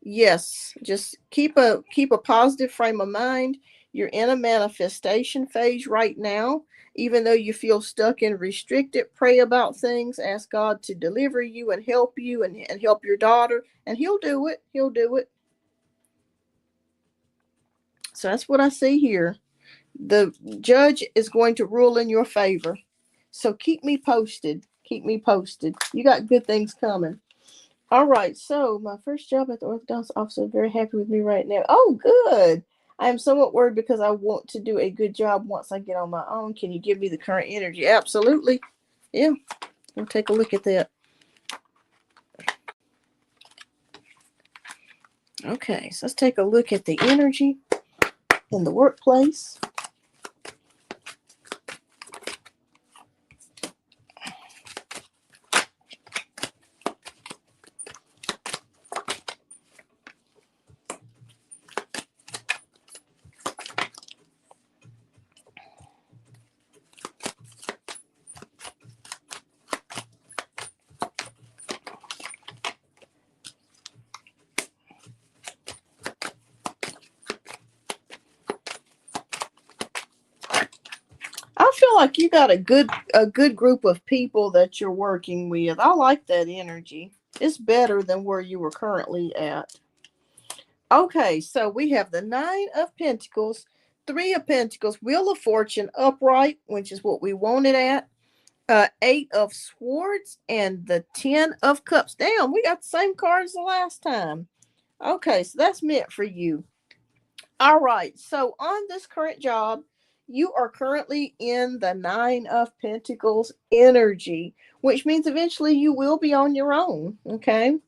yes, just keep a positive frame of mind. You're in a manifestation phase right now. Even though you feel stuck and restricted, pray about things. Ask God to deliver you and help you, and help your daughter. And He'll do it. He'll do it. So that's what I see here. The judge is going to rule in your favor. So keep me posted. Keep me posted. You got good things coming. All right, so my first job at the orthodontist office is very happy with me right now. Oh, good. I am somewhat worried because I want to do a good job once I get on my own. Can you give me the current energy? Absolutely. Yeah, we'll take a look at that. Okay, so let's take a look at the energy in the workplace. I feel like you got a good group of people that you're working with. I like that energy. It's better than where you were currently at. Okay, so we have the Nine of Pentacles, Three of Pentacles, Wheel of Fortune upright, which is what we wanted at. Eight of Swords, and the 10 of Cups. Damn, we got the same cards the last time. Okay, so that's meant for you. All right, so on this current job, you are currently in the Nine of Pentacles energy, which means eventually you will be on your own. Okay.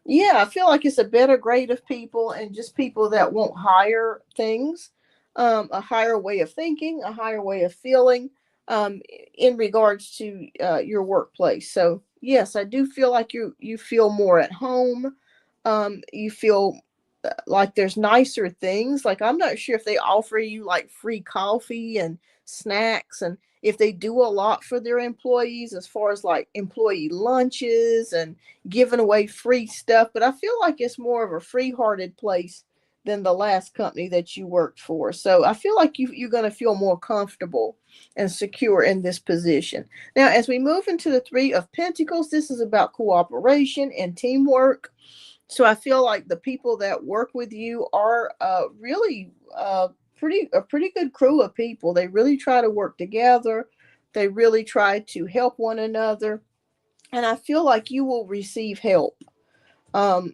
Yeah, I feel like it's a better grade of people, and just people that want higher things, a higher way of thinking, a higher way of feeling, in regards to your workplace. So yes, I do feel like you feel more at home. You feel like there's nicer things. Like I'm not sure if they offer you like free coffee and snacks, and if they do a lot for their employees as far as like employee lunches and giving away free stuff. But I feel like it's more of a free-hearted place than the last company that you worked for. So I feel like you're going to feel more comfortable and secure in this position. Now, as we move into the Three of Pentacles, this is about cooperation and teamwork. So I feel like the people that work with you are really a pretty good crew of people. They really try to work together. They really try to help one another. And I feel like you will receive help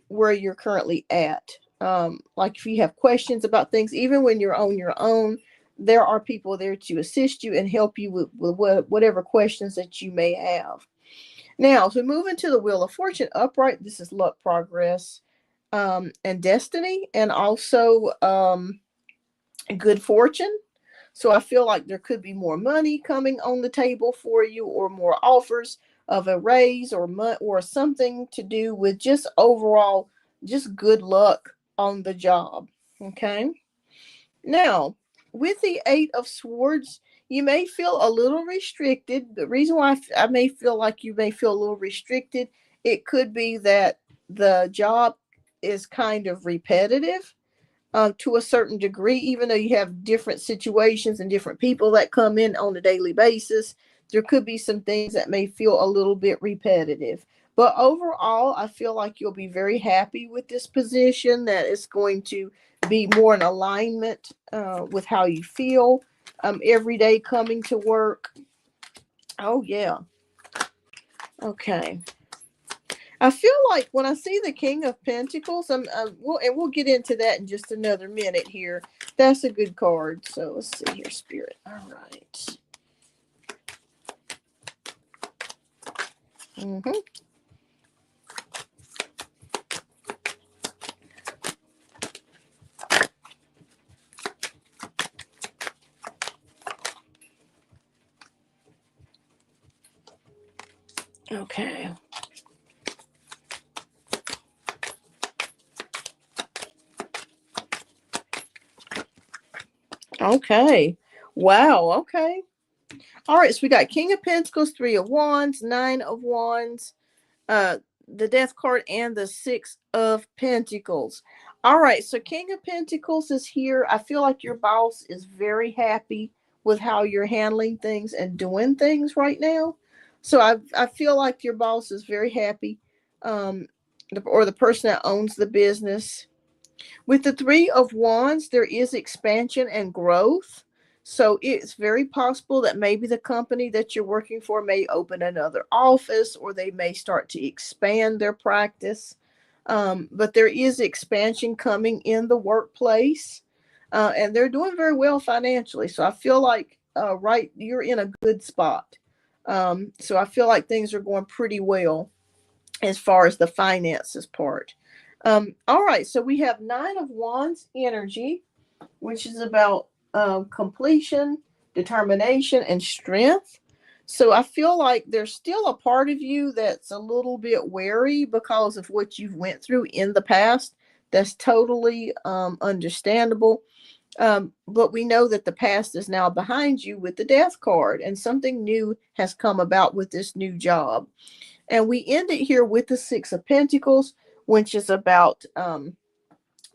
where you're currently at. Like if you have questions about things, even when you're on your own, there are people there to assist you and help you with whatever questions that you may have. Now, as we move into the Wheel of Fortune upright, this is luck, progress, and destiny, and also good fortune. So I feel like there could be more money coming on the table for you, or more offers of a raise, or something to do with just overall just good luck on the job. Okay. Now, with the Eight of Swords, you may feel a little restricted. The reason why I may feel like you may feel a little restricted, it could be that the job is kind of repetitive to a certain degree, even though you have different situations and different people that come in on a daily basis. There could be some things that may feel a little bit repetitive. But overall, I feel like you'll be very happy with this position, that it's going to be more in alignment with how you feel every day coming to work. Oh, yeah. Okay. I feel like when I see the King of Pentacles, we'll get into that in just another minute here. That's a good card. So let's see here, Spirit. All right. Mm-hmm. Okay. Okay. Wow. Okay. All right. So we got King of Pentacles, Three of Wands, Nine of Wands, the Death card, and the Six of Pentacles. All right. So King of Pentacles is here. I feel like your boss is very happy with how you're handling things and doing things right now. So I feel like your boss is very happy, or the person that owns the business. With the Three of Wands, there is expansion and growth. So it's very possible that maybe the company that you're working for may open another office, or they may start to expand their practice. But there is expansion coming in the workplace, and they're doing very well financially. So I feel like you're in a good spot. So I feel like things are going pretty well as far as the finances part. All right, so we have Nine of Wands energy, which is about completion, determination, and strength. So I feel like there's still a part of you that's a little bit wary because of what you've went through in the past. That's totally understandable. But we know that the past is now behind you with the Death card, and something new has come about with this new job. And we end it here with the Six of Pentacles, which is about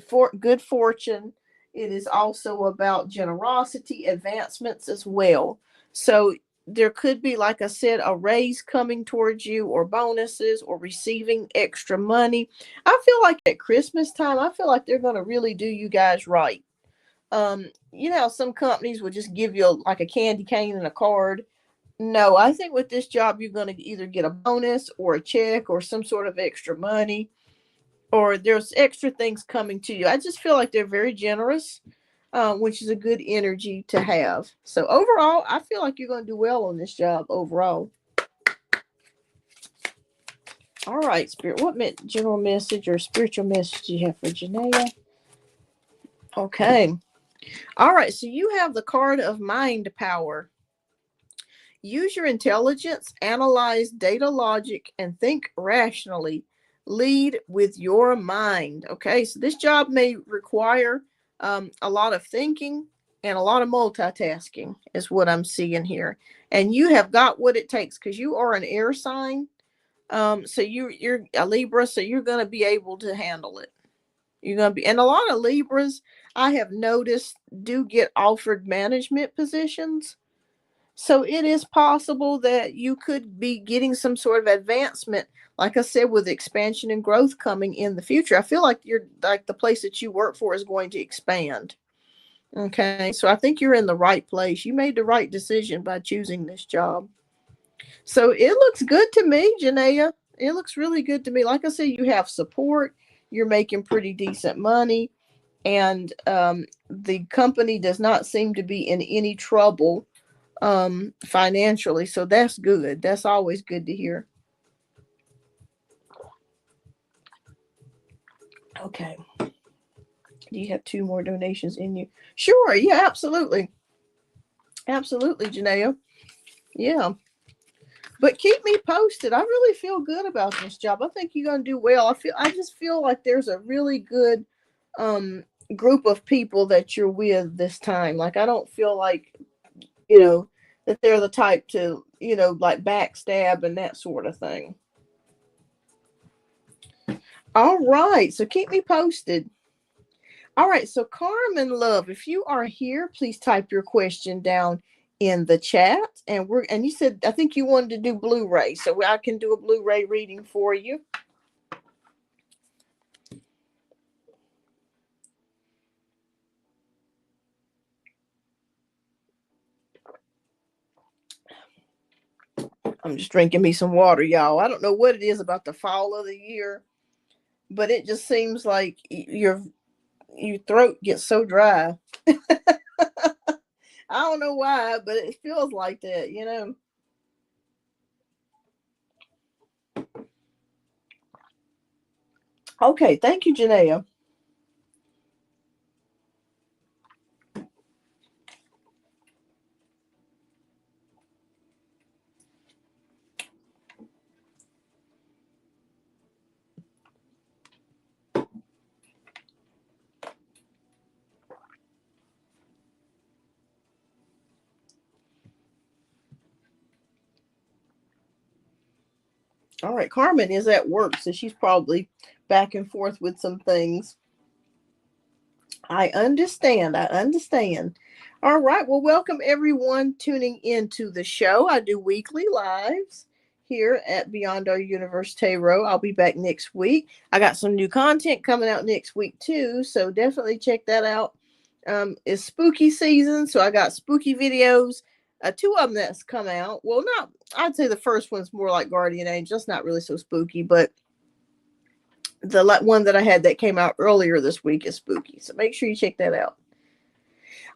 for good fortune. It is also about generosity, advancements as well. So there could be, like I said, a raise coming towards you, or bonuses, or receiving extra money. I feel like at Christmas time, I feel like they're going to really do you guys right. You know, some companies will just give you like a candy cane and a card. No, I think with this job, you're going to either get a bonus or a check or some sort of extra money, or there's extra things coming to you. I just feel like they're very generous, which is a good energy to have. So overall, I feel like you're going to do well on this job overall. All right, Spirit, what general message or spiritual message do you have for Janaea? Okay. All right, so you have the card of mind power. Use your intelligence, analyze data logic, and think rationally. Lead with your mind. Okay, so this job may require a lot of thinking and a lot of multitasking, is what I'm seeing here. And you have got what it takes because you are an air sign. So you're a Libra, so you're going to be able to handle it. You're going to be, and a lot of Libras I have noticed do get offered management positions. So it is possible that you could be getting some sort of advancement, like I said, with expansion and growth coming in the future. I feel like you're like the place that you work for is going to expand. Okay. So I think you're in the right place. You made the right decision by choosing this job. So it looks good to me, Janaea. It looks really good to me. Like I said, you have support. You're making pretty decent money. And the company does not seem to be in any trouble financially. So that's good. That's always good to hear. Okay. Do you have two more donations in you? Sure. Yeah, absolutely. Absolutely, Janelle. Yeah. But keep me posted. I really feel good about this job. I think you're gonna do well. I just feel like there's a really good um group of people that you're with this time. Like I don't feel like, you know, that they're the type to, like backstab and that sort of thing. All right. So keep me posted. All right. So Carmen Love, if you are here, please type your question down in the chat. And you said I think you wanted to do Blu-ray, so I can do a Blu-ray reading for you. I'm just drinking me some water, y'all. I don't know what it is about the fall of the year, but it just seems like your throat gets so dry. I don't know why, but it feels like that. Okay, thank you, Janaea. All right, Carmen is at work, so she's probably back and forth with some things. I understand. I understand. All right. Well, welcome everyone tuning into the show. I do weekly lives here at Beyond Our Universe Tarot. I'll be back next week. I got some new content coming out next week too, so definitely check that out. It's spooky season, so I got spooky videos. Two of them that's come out. Well, not. I'd say the first one's more like Guardian Angel. It's not really so spooky, but the one that I had that came out earlier this week is spooky. So make sure you check that out.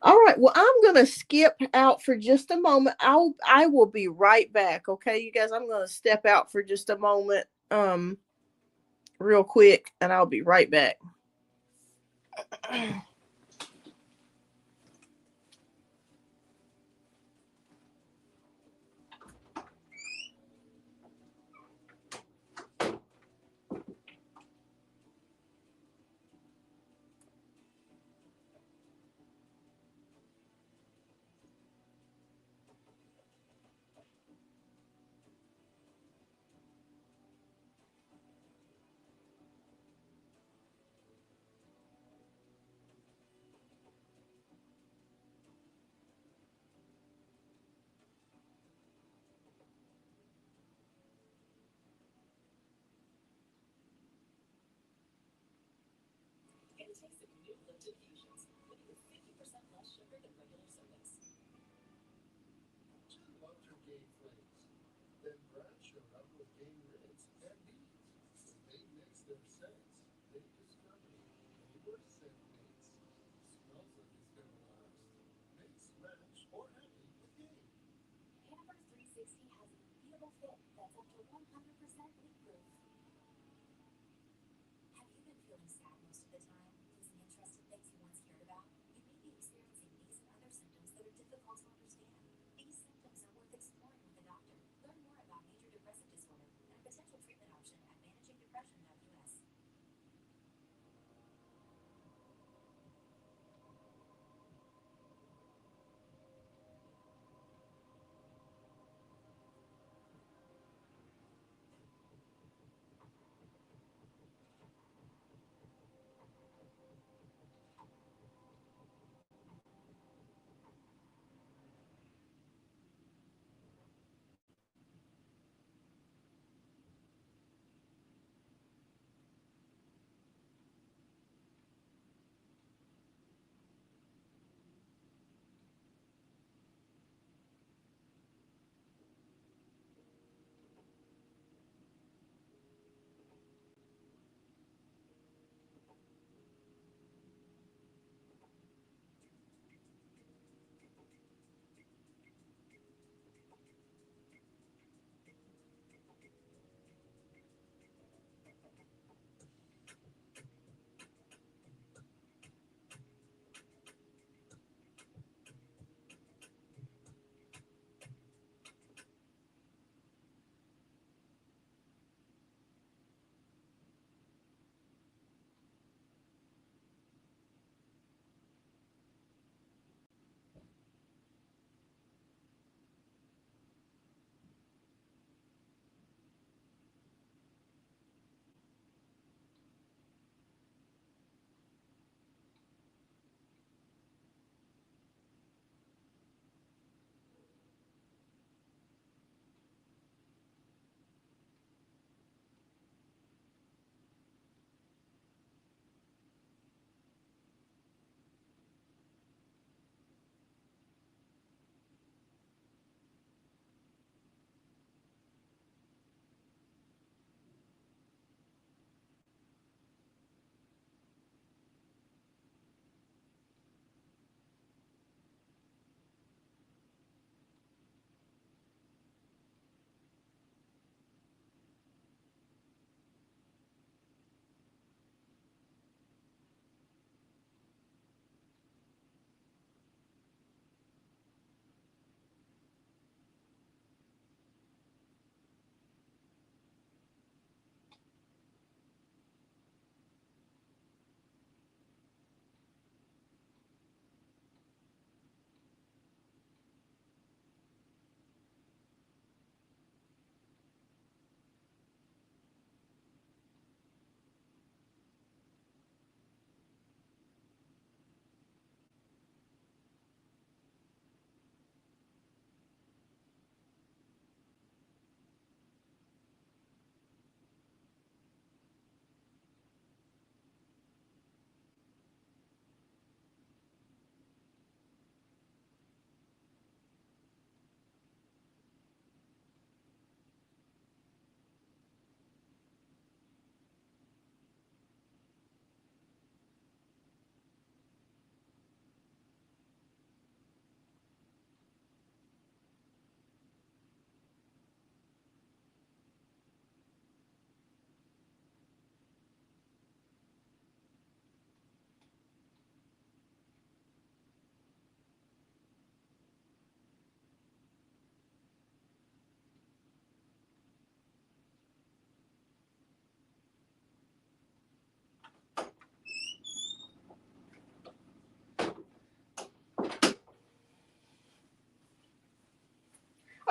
All right. Well, I'm gonna skip out for just a moment. I will be right back. Okay, you guys. I'm gonna step out for just a moment, real quick, and I'll be right back.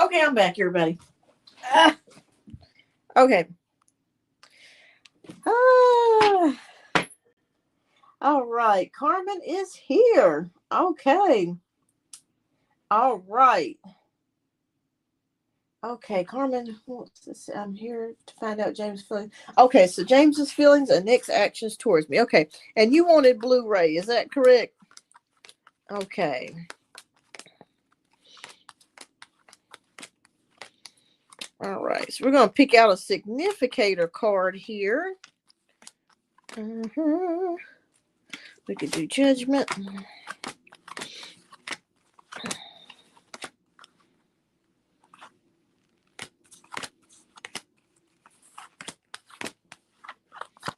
Okay, I'm back, everybody. Okay. All right. Carmen is here. Okay. All right. Okay, Carmen, what's this? I'm here to find out James' feelings. Okay, so James's feelings and next actions towards me. Okay, and you wanted Blu-ray, is that correct? Okay. All right, so we're going to pick out a significator card here. We could do judgment.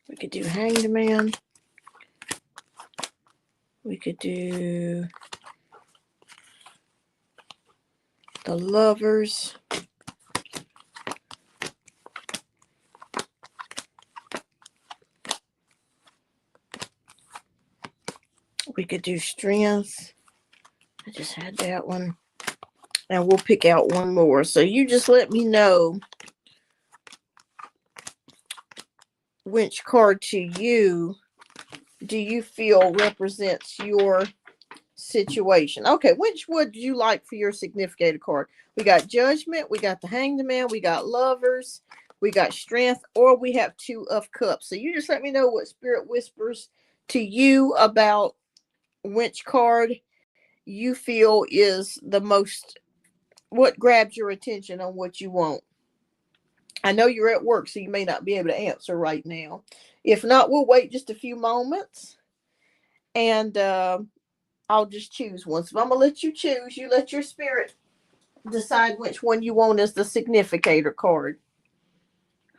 We could do hanged man. We could do the lovers. We could do strength. I just had that one. And we'll pick out one more. So you just let me know which card to you do you feel represents your situation. Okay, which would you like for your significator card? We got judgment, we got the hanged man, we got lovers, we got strength, or we have 2 of cups. So you just let me know what spirit whispers to you about which card you feel is the most, what grabs your attention on what you want. I know you're at work, so you may not be able to answer right now. If not, we'll wait just a few moments, and I'll just choose one. So I'm going to let you choose. You let your spirit decide which one you want as the significator card.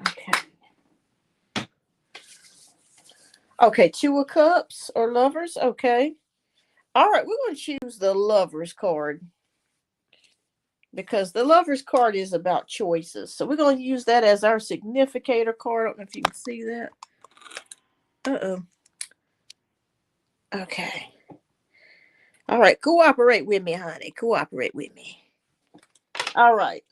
Okay. Okay, 2 of cups or lovers. Okay. All right, we're going to choose the lovers card, because the lovers card is about choices. So we're going to use that as our significator card. I don't know if you can see that. Uh-oh. Okay. All right, cooperate with me, honey. Cooperate with me. All right.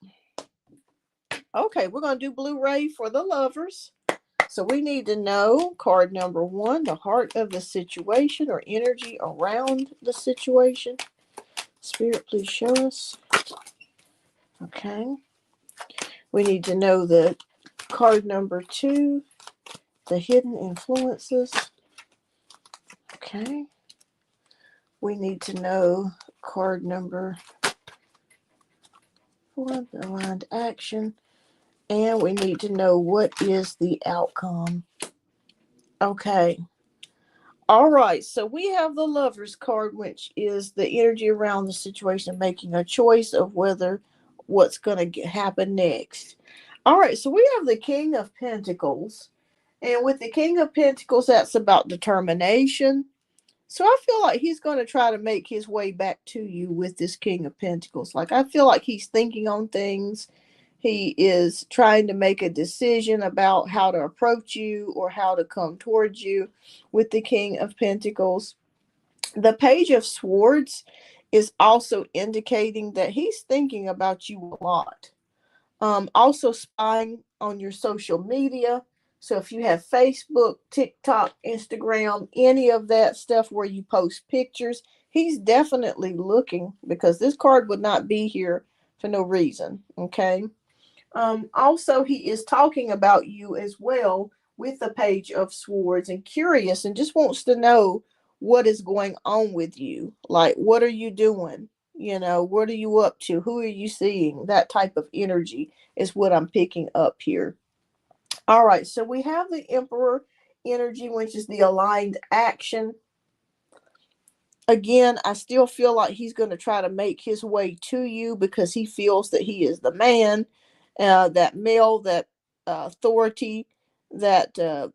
Okay, we're going to do Blu-ray for the lovers. So we need to know card number 1, the heart of the situation or energy around the situation. Spirit, please show us. Okay. We need to know the card number 2, the hidden influences. Okay. We need to know card number 4, the aligned action. And we need to know what is the outcome. Okay. All right. So we have the lovers card, which is the energy around the situation, making a choice of whether what's going to happen next. All right. So we have the King of Pentacles. And with the King of Pentacles, that's about determination. So I feel like he's going to try to make his way back to you with this King of Pentacles. Like, I feel like he's thinking on things. He is trying to make a decision about how to approach you or how to come towards you with the King of Pentacles. The Page of Swords is also indicating that he's thinking about you a lot. Also spying on your social media. So if you have Facebook, TikTok, Instagram, any of that stuff where you post pictures, he's definitely looking, because this card would not be here for no reason. Okay. Also, he is talking about you as well with the Page of Swords, and curious, and just wants to know what is going on with you. Like, what are you doing? What are you up to? Who are you seeing? That type of energy is what I'm picking up here. All right, so we have the Emperor energy, which is the aligned action. Again, I still feel like he's going to try to make his way to you because he feels that he is the man, that male, that authority, that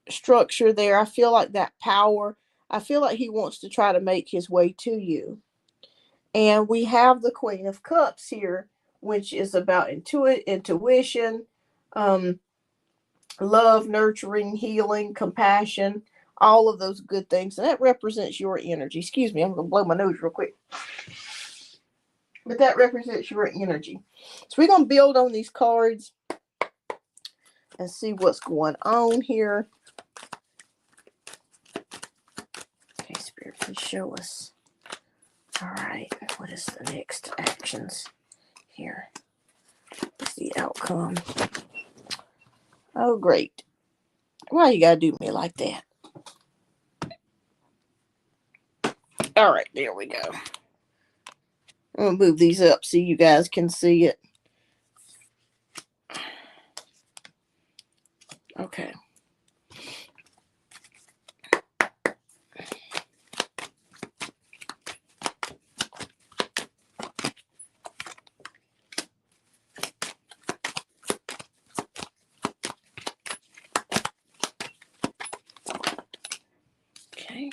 structure there. I feel like that power. I feel like he wants to try to make his way to you. And we have the Queen of Cups here, which is about intuition, love, nurturing, healing, compassion, all of those good things. And that represents your energy. Excuse me, I'm going to blow my nose real quick. but that represents your energy. So we're going to build on these cards and see what's going on here. Okay, Spirit, please show us. All right, what is the next actions here? What's the outcome? Oh, great. Why you gotta do me like that? All right, there we go. I'm gonna move these up so you guys can see it. Okay. Okay.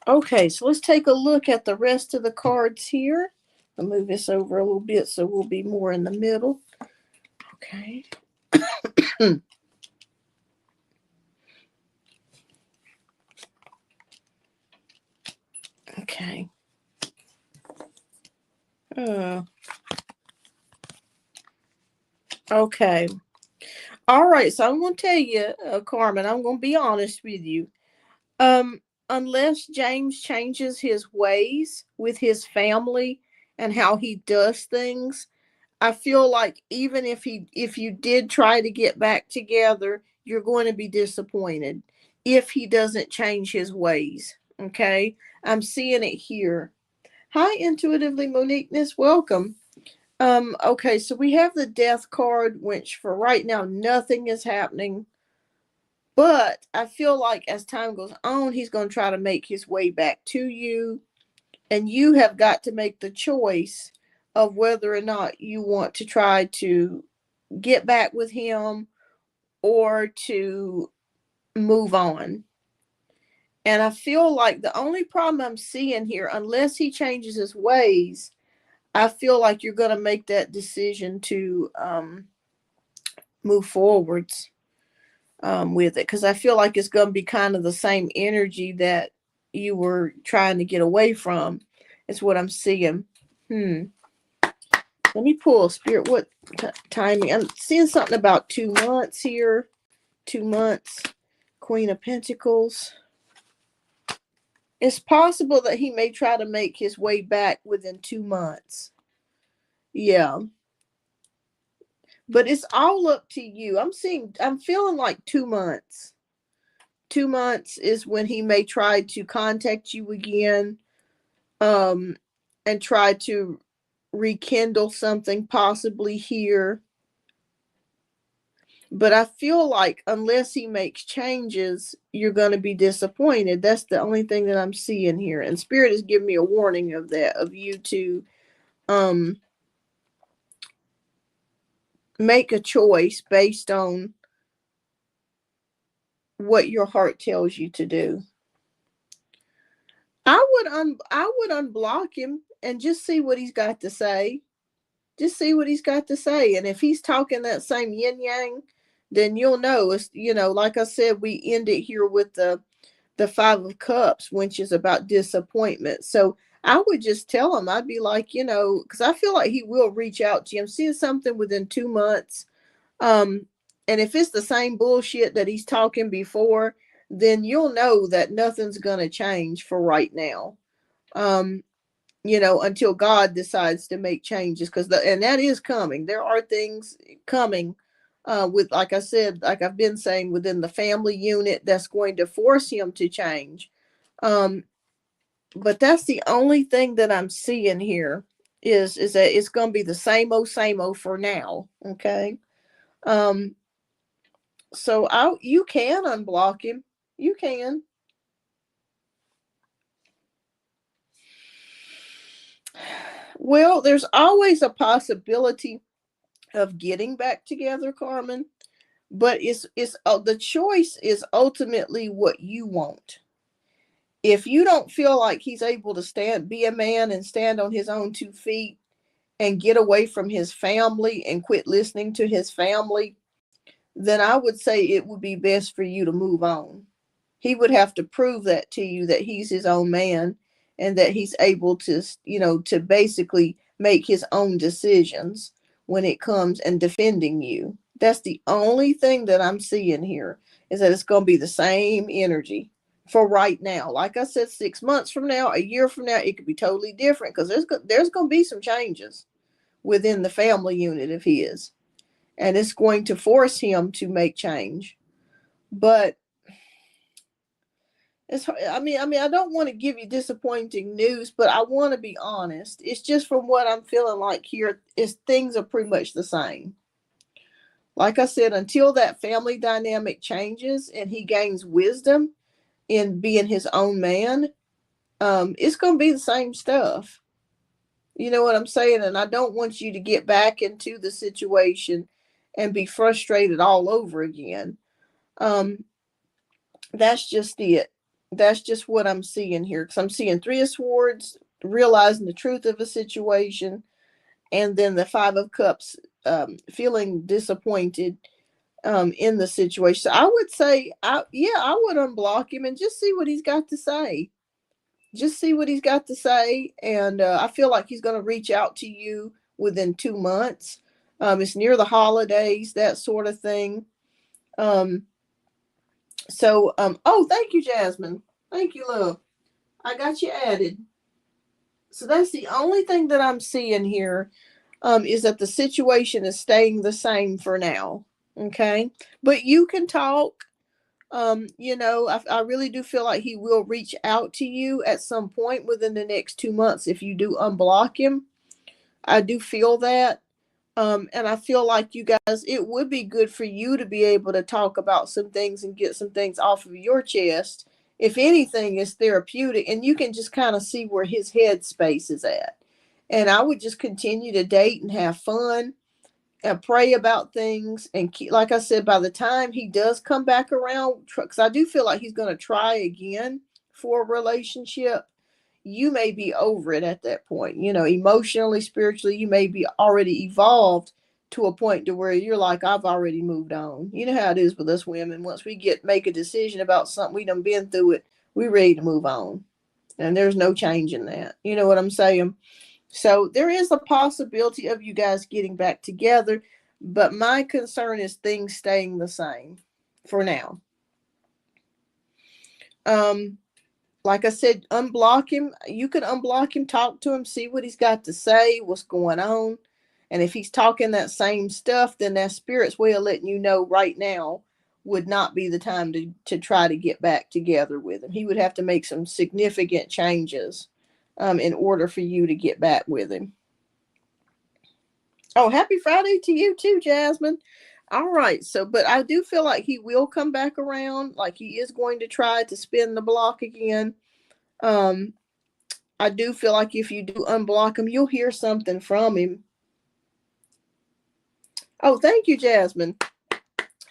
Okay, so let's take a look at the rest of the cards here. I'll move this over a little bit so we'll be more in the middle. Okay. Okay. Okay. All right, so I'm going to tell you, Carmen, I'm going to be honest with you. Unless James changes his ways with his family and how he does things, I feel like even if you did try to get back together, you're going to be disappointed if he doesn't change his ways. Okay? I'm seeing it here. Hi, Intuitively Moniqueness. Welcome. Okay, so we have the Death card, which for right now, nothing is happening. But I feel like as time goes on, he's going to try to make his way back to you. And you have got to make the choice of whether or not you want to try to get back with him or to move on. And I feel like the only problem I'm seeing here, unless he changes his ways, I feel like you're going to make that decision to move forwards with it. Because I feel like it's going to be kind of the same energy that you were trying to get away from. Is what I'm seeing. Let me pull Spirit. What timing? I'm seeing something about 2 months here. 2 months. Queen of Pentacles. It's possible that he may try to make his way back within 2 months. Yeah. But it's all up to you. I'm feeling like 2 months. 2 months is when he may try to contact you again, and try to rekindle something possibly here. But I feel like unless he makes changes, you're going to be disappointed. That's the only thing that I'm seeing here. And Spirit is giving me a warning of that, of you to make a choice based on what your heart tells you to do. I would unblock him and just see what he's got to say. Just see what he's got to say. And if he's talking that same yin yang, then you'll know. It's, like I said, we end it here with the 5 of Cups, which is about disappointment. So I would just tell him, I'd be like, because I feel like he will reach out to you. I'm seeing something within 2 months. And if it's the same bullshit that he's talking before, then you'll know that nothing's going to change for right now. Until God decides to make changes, and that is coming. There are things coming with, like I said, like I've been saying, within the family unit that's going to force him to change. But that's the only thing that I'm seeing here is that it's going to be the same old for now. Okay. So you can unblock him. You can. Well, there's always a possibility of getting back together, Carmen, but it's the choice is ultimately what you want. If you don't feel like he's able to be a man and stand on his own 2 feet and get away from his family and quit listening to his family, then I would say it would be best for you to move on. He would have to prove that to you, that he's his own man and that he's able to, to basically make his own decisions when it comes and defending you. That's the only thing that I'm seeing here, is that it's going to be the same energy for right now. Like I said, 6 months from now, a year from now, it could be totally different, because there's going to be some changes within the family unit of his, and it's going to force him to make change. But I don't want to give you disappointing news, but I want to be honest. It's just from what I'm feeling like here, is things are pretty much the same. Like I said, until that family dynamic changes and he gains wisdom in being his own man, it's going to be the same stuff. You know what I'm saying? And I don't want you to get back into the situation and be frustrated all over again. That's just it. That's just what I'm seeing here. Because I'm seeing Three of Swords, realizing the truth of a situation, and then the Five of Cups, feeling disappointed in the situation. So I would say, I would unblock him and just see what he's got to say. Just see what he's got to say. And I feel like he's going to reach out to you within 2 months. It's near the holidays, that sort of thing. Oh, thank you, Jasmine. Thank you, love. I got you added. So that's the only thing that I'm seeing here, is that the situation is staying the same for now. Okay. But you can talk. I really do feel like he will reach out to you at some point within the next 2 months if you do unblock him. I do feel that. And I feel like you guys, it would be good for you to be able to talk about some things and get some things off of your chest. If anything, is therapeutic, and you can just kind of see where his head space is at. And I would just continue to date and have fun and pray about things. And keep, like I said, by the time he does come back around, because I do feel like he's going to try again for a relationship, you may be over it at that point. Emotionally, spiritually, you may be already evolved to a point to where you're like, I've already moved on. You know how it is with us women. Once we make a decision about something, we done been through it, we're ready to move on. And there's no change in that. You know what I'm saying? So there is a possibility of you guys getting back together, but my concern is things staying the same for now. Like I said, unblock him. You can unblock him, talk to him, see what he's got to say, what's going on. And if he's talking that same stuff, then that spirit's way of letting you know right now would not be the time to try to get back together with him. He would have to make some significant changes in order for you to get back with him. Oh, happy Friday to you too, Jasmine. All right. So, but I do feel like he will come back around. Like he is going to try to spin the block again. I do feel like if you do unblock him, you'll hear something from him. Oh, thank you, Jasmine.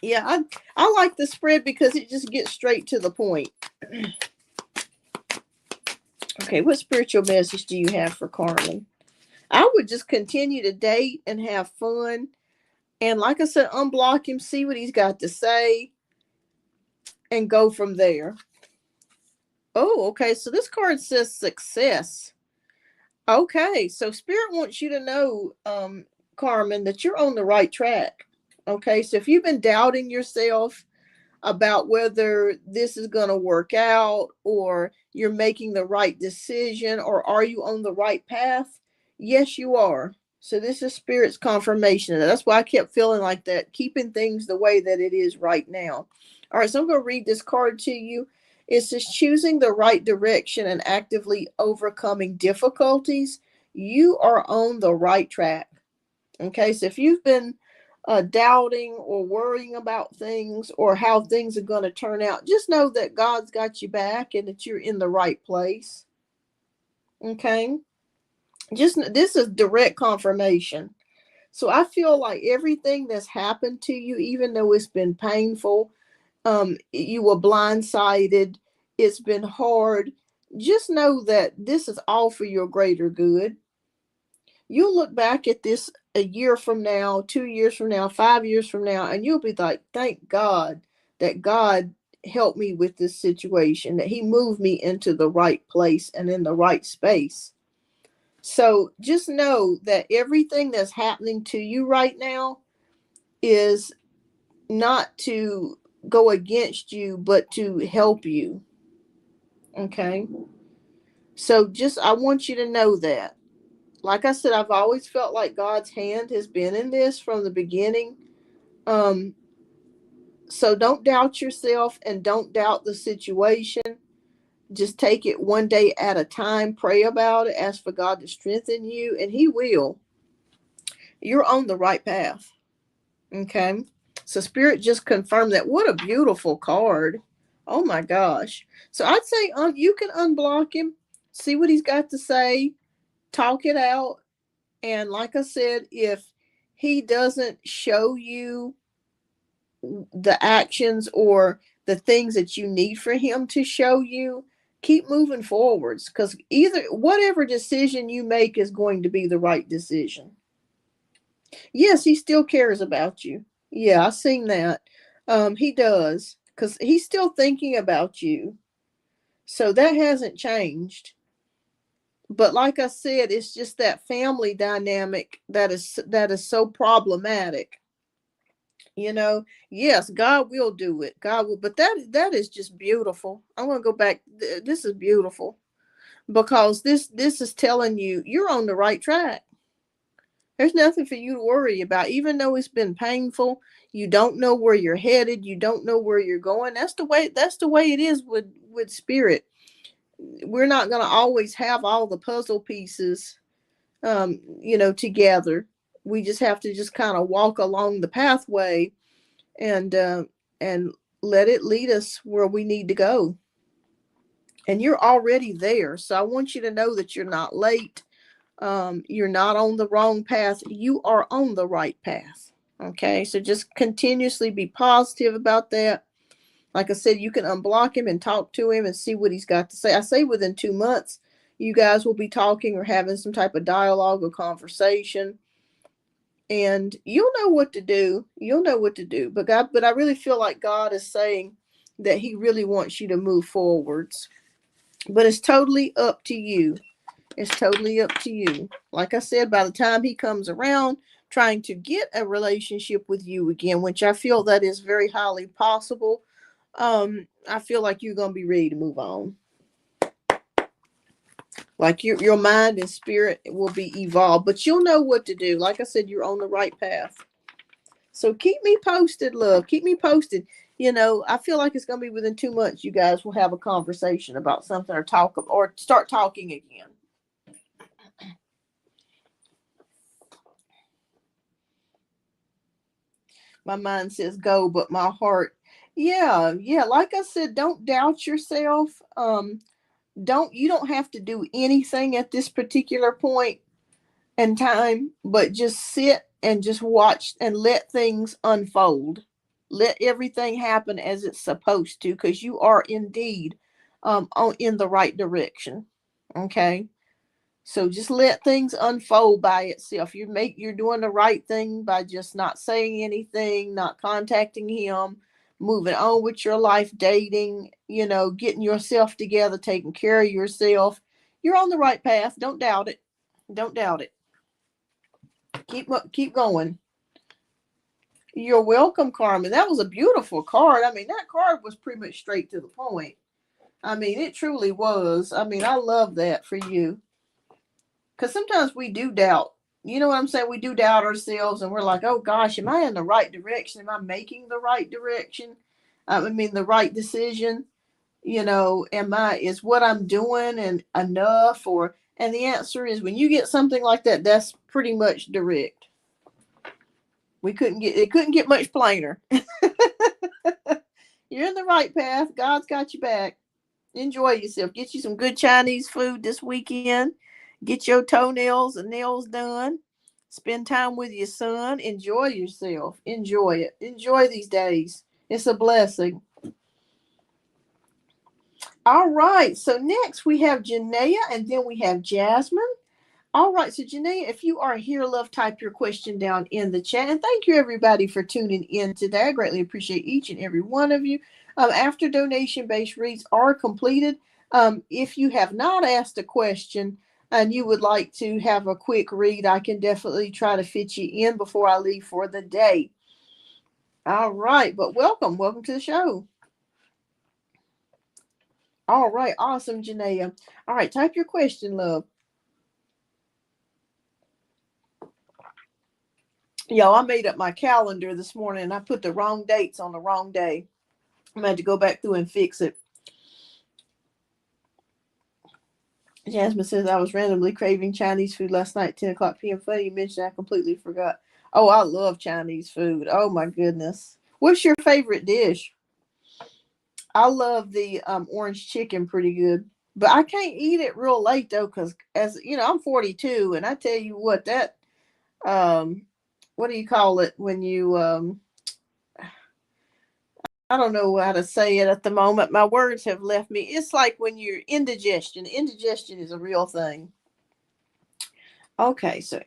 Yeah, I like the spread because it just gets straight to the point. Okay, what spiritual message do you have for Carmen? I would just continue to date and have fun. And like I said, unblock him, see what he's got to say, and go from there. Oh, okay. So this card says success. Okay. So Spirit wants you to know, Carmen, that you're on the right track. Okay. So if you've been doubting yourself about whether this is going to work out, or you're making the right decision, or are you on the right path? Yes, you are. So this is Spirit's confirmation of that. That's why I kept feeling like that, keeping things the way that it is right now. All right, so I'm going to read this card to you. It says, choosing the right direction and actively overcoming difficulties. You are on the right track. Okay, so if you've been doubting or worrying about things or how things are going to turn out, just know that God's got you back and that you're in the right place. Okay, this is direct confirmation. So I feel like everything that's happened to you, even though it's been painful, you were blindsided, it's been hard, just know that this is all for your greater good. You'll look back at this a year from now, 2 years from now, 5 years from now, and you'll be like, thank God that God helped me with this situation, that he moved me into the right place and in the right space. So just know that everything that's happening to you right now is not to go against you, but to help you. Okay. So just, I want you to know that. Like I said, I've always felt like God's hand has been in this from the beginning. Um, so don't doubt yourself and don't doubt the situation. Just take it one day at a time. Pray about it. Ask for God to strengthen you, and he will. You're on the right path. Okay. So Spirit just confirmed that. What a beautiful card. Oh my gosh. So I'd say you can unblock him, see what he's got to say, talk it out. And like I said, if he doesn't show you the actions or the things that you need for him to show you, keep moving forwards, because either whatever decision you make is going to be the right decision. Yes, he still cares about you. Yeah, I seen that. He does, because he's still thinking about you. So that hasn't changed. But like I said, it's just that family dynamic that is so problematic. Yes, God will do it. God will, but that is just beautiful. I want to go back. This is beautiful because this is telling you you're on the right track. There's nothing for you to worry about, even though it's been painful. You don't know where you're headed. You don't know where you're going. That's the way. That's the way it is with spirit. We're not going to always have all the puzzle pieces, together. We just have to just kind of walk along the pathway and and let it lead us where we need to go. And you're already there. So I want you to know that you're not late. You're not on the wrong path. You are on the right path. Okay. So just continuously be positive about that. Like I said, you can unblock him and talk to him and see what he's got to say. I say within 2 months, you guys will be talking or having some type of dialogue or conversation. And you'll know what to do. You'll know what to do. But I really feel like God is saying that he really wants you to move forwards. But it's totally up to you. It's totally up to you. Like I said, by the time he comes around trying to get a relationship with you again, which I feel that is very highly possible, I feel like you're going to be ready to move on. Like your mind and spirit will be evolved, but you'll know what to do. Like I said, you're on the right path. So keep me posted, love. Keep me posted. I feel like it's going to be within 2 months. You guys will have a conversation about something or start talking again. My mind says go, but my heart, yeah. Like I said, don't doubt yourself. You don't have to do anything at this particular point in time, but just sit and just watch and let things unfold. Let everything happen as it's supposed to, because you are indeed in the right direction. Okay. So just let things unfold by itself. You're doing the right thing by just not saying anything, not contacting him, moving on with your life, dating, getting yourself together, taking care of yourself. You're on the right path. Don't doubt it. Don't doubt it. Keep going. You're welcome, Carmen. That was a beautiful card. I mean, that card was pretty much straight to the point. I mean, it truly was. I mean, I love that for you. Because sometimes we do doubt. You know what I'm saying? We do doubt ourselves and we're like, oh gosh, am I in the right direction? Am I making the right direction? I mean, the right decision? Is what I'm doing and enough? And the answer is, when you get something like that, that's pretty much direct. It couldn't get much plainer. You're in the right path. God's got you back. Enjoy yourself. Get you some good Chinese food this weekend. Get your toenails and nails done. Spend time with your son. Enjoy yourself. Enjoy it. Enjoy these days. It's a blessing. All right. So next we have Janaea, and then we have Jasmine. All right, so Janae, if you are here, love, type your question down in the chat. And thank you, everybody, for tuning in today. I greatly appreciate each and every one of you. After donation-based reads are completed, if you have not asked a question and you would like to have a quick read, I can definitely try to fit you in before I leave for the day. All right, but welcome to the show. All right, awesome, Janae. All right, type your question, love. Yo, I made up my calendar this morning and I put the wrong dates on the wrong day. I'm going to go back through and fix it. Jasmine says, I was randomly craving Chinese food last night, 10 o'clock p.m. Funny you mentioned, I completely forgot. Oh, I love Chinese food. Oh, my goodness. What's your favorite dish? I love the orange chicken pretty good. But I can't eat it real late, though, because, as you know, I'm 42, and I tell you what, that, what do you call it when you, I don't know how to say it at the moment. My words have left me. It's like when you're indigestion. Indigestion is a real thing. Okay, so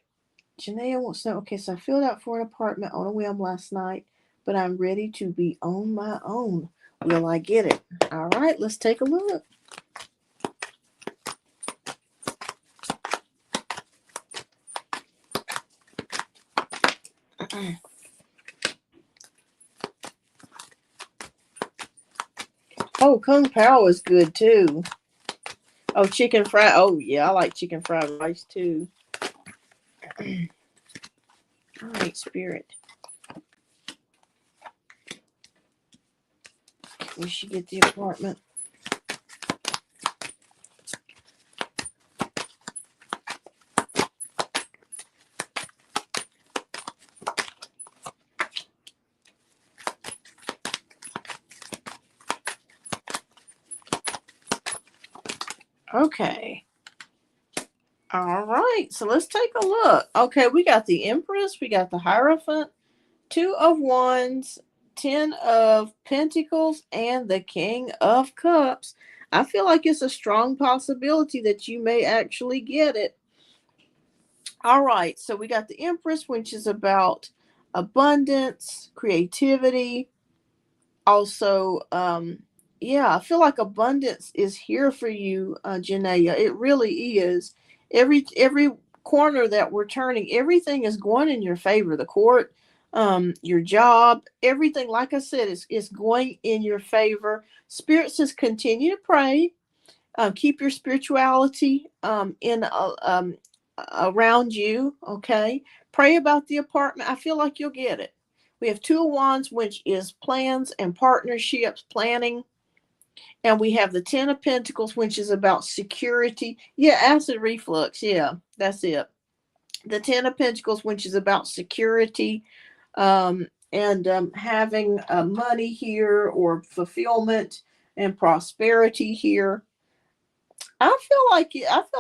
Janaea wants to know. Okay, so I filled out for an apartment on a whim last night, but I'm ready to be on my own. Will I get it? All right, let's take a look. Oh, Kung Pao is good too. Oh, chicken fried. Oh, yeah, I like chicken fried rice too. All right, Spirit. We should get the apartment. Okay. All right, so let's take a look. Okay, we got the Empress, we got the Hierophant, Two of Wands, 10 of Pentacles, and the King of Cups. I feel like it's a strong possibility that you may actually get it. All right, so we got the Empress, which is about abundance, creativity, also yeah, I feel like abundance is here for you, Janaea. It really is. Every corner that we're turning, everything is going in your favor. The court, your job, everything, like I said, is going in your favor. Spirit says continue to pray. Keep your spirituality in around you. Okay, pray about the apartment. I feel like you'll get it. We have Two of Wands, which is plans and partnerships, planning. And we have the Ten of Pentacles, which is about security. Yeah, acid reflux. Yeah, that's it. The Ten of Pentacles, which is about security, and having money here, or fulfillment and prosperity here. I feel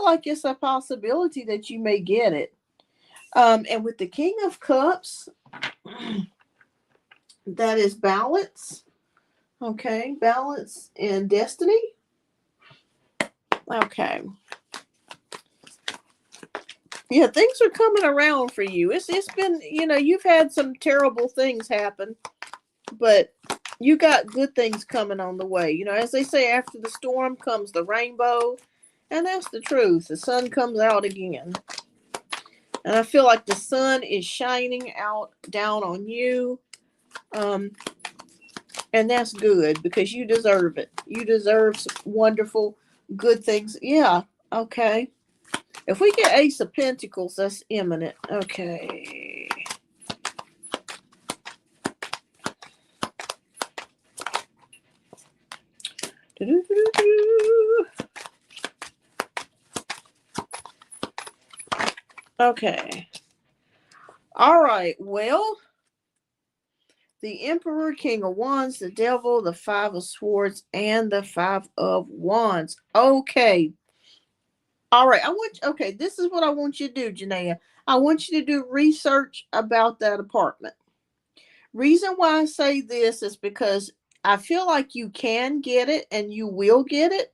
like it's a possibility that you may get it. And with the King of Cups, that is balance. Okay, balance and destiny. Okay. Yeah, things are coming around for you. It's been, you've had some terrible things happen, but you got good things coming on the way. As they say, after the storm comes the rainbow, and that's the truth. The sun comes out again. And I feel like the sun is shining out down on you. And that's good because you deserve it. You deserve some wonderful, good things. Yeah. Okay. If we get Ace of Pentacles, that's imminent. Okay. Okay. All right. Well, the Emperor, King of Wands, the Devil, the Five of Swords, and the Five of Wands. Okay. All right. Okay, this is what I want you to do, Janaea. I want you to do research about that apartment. Reason why I say this is because I feel like you can get it and you will get it.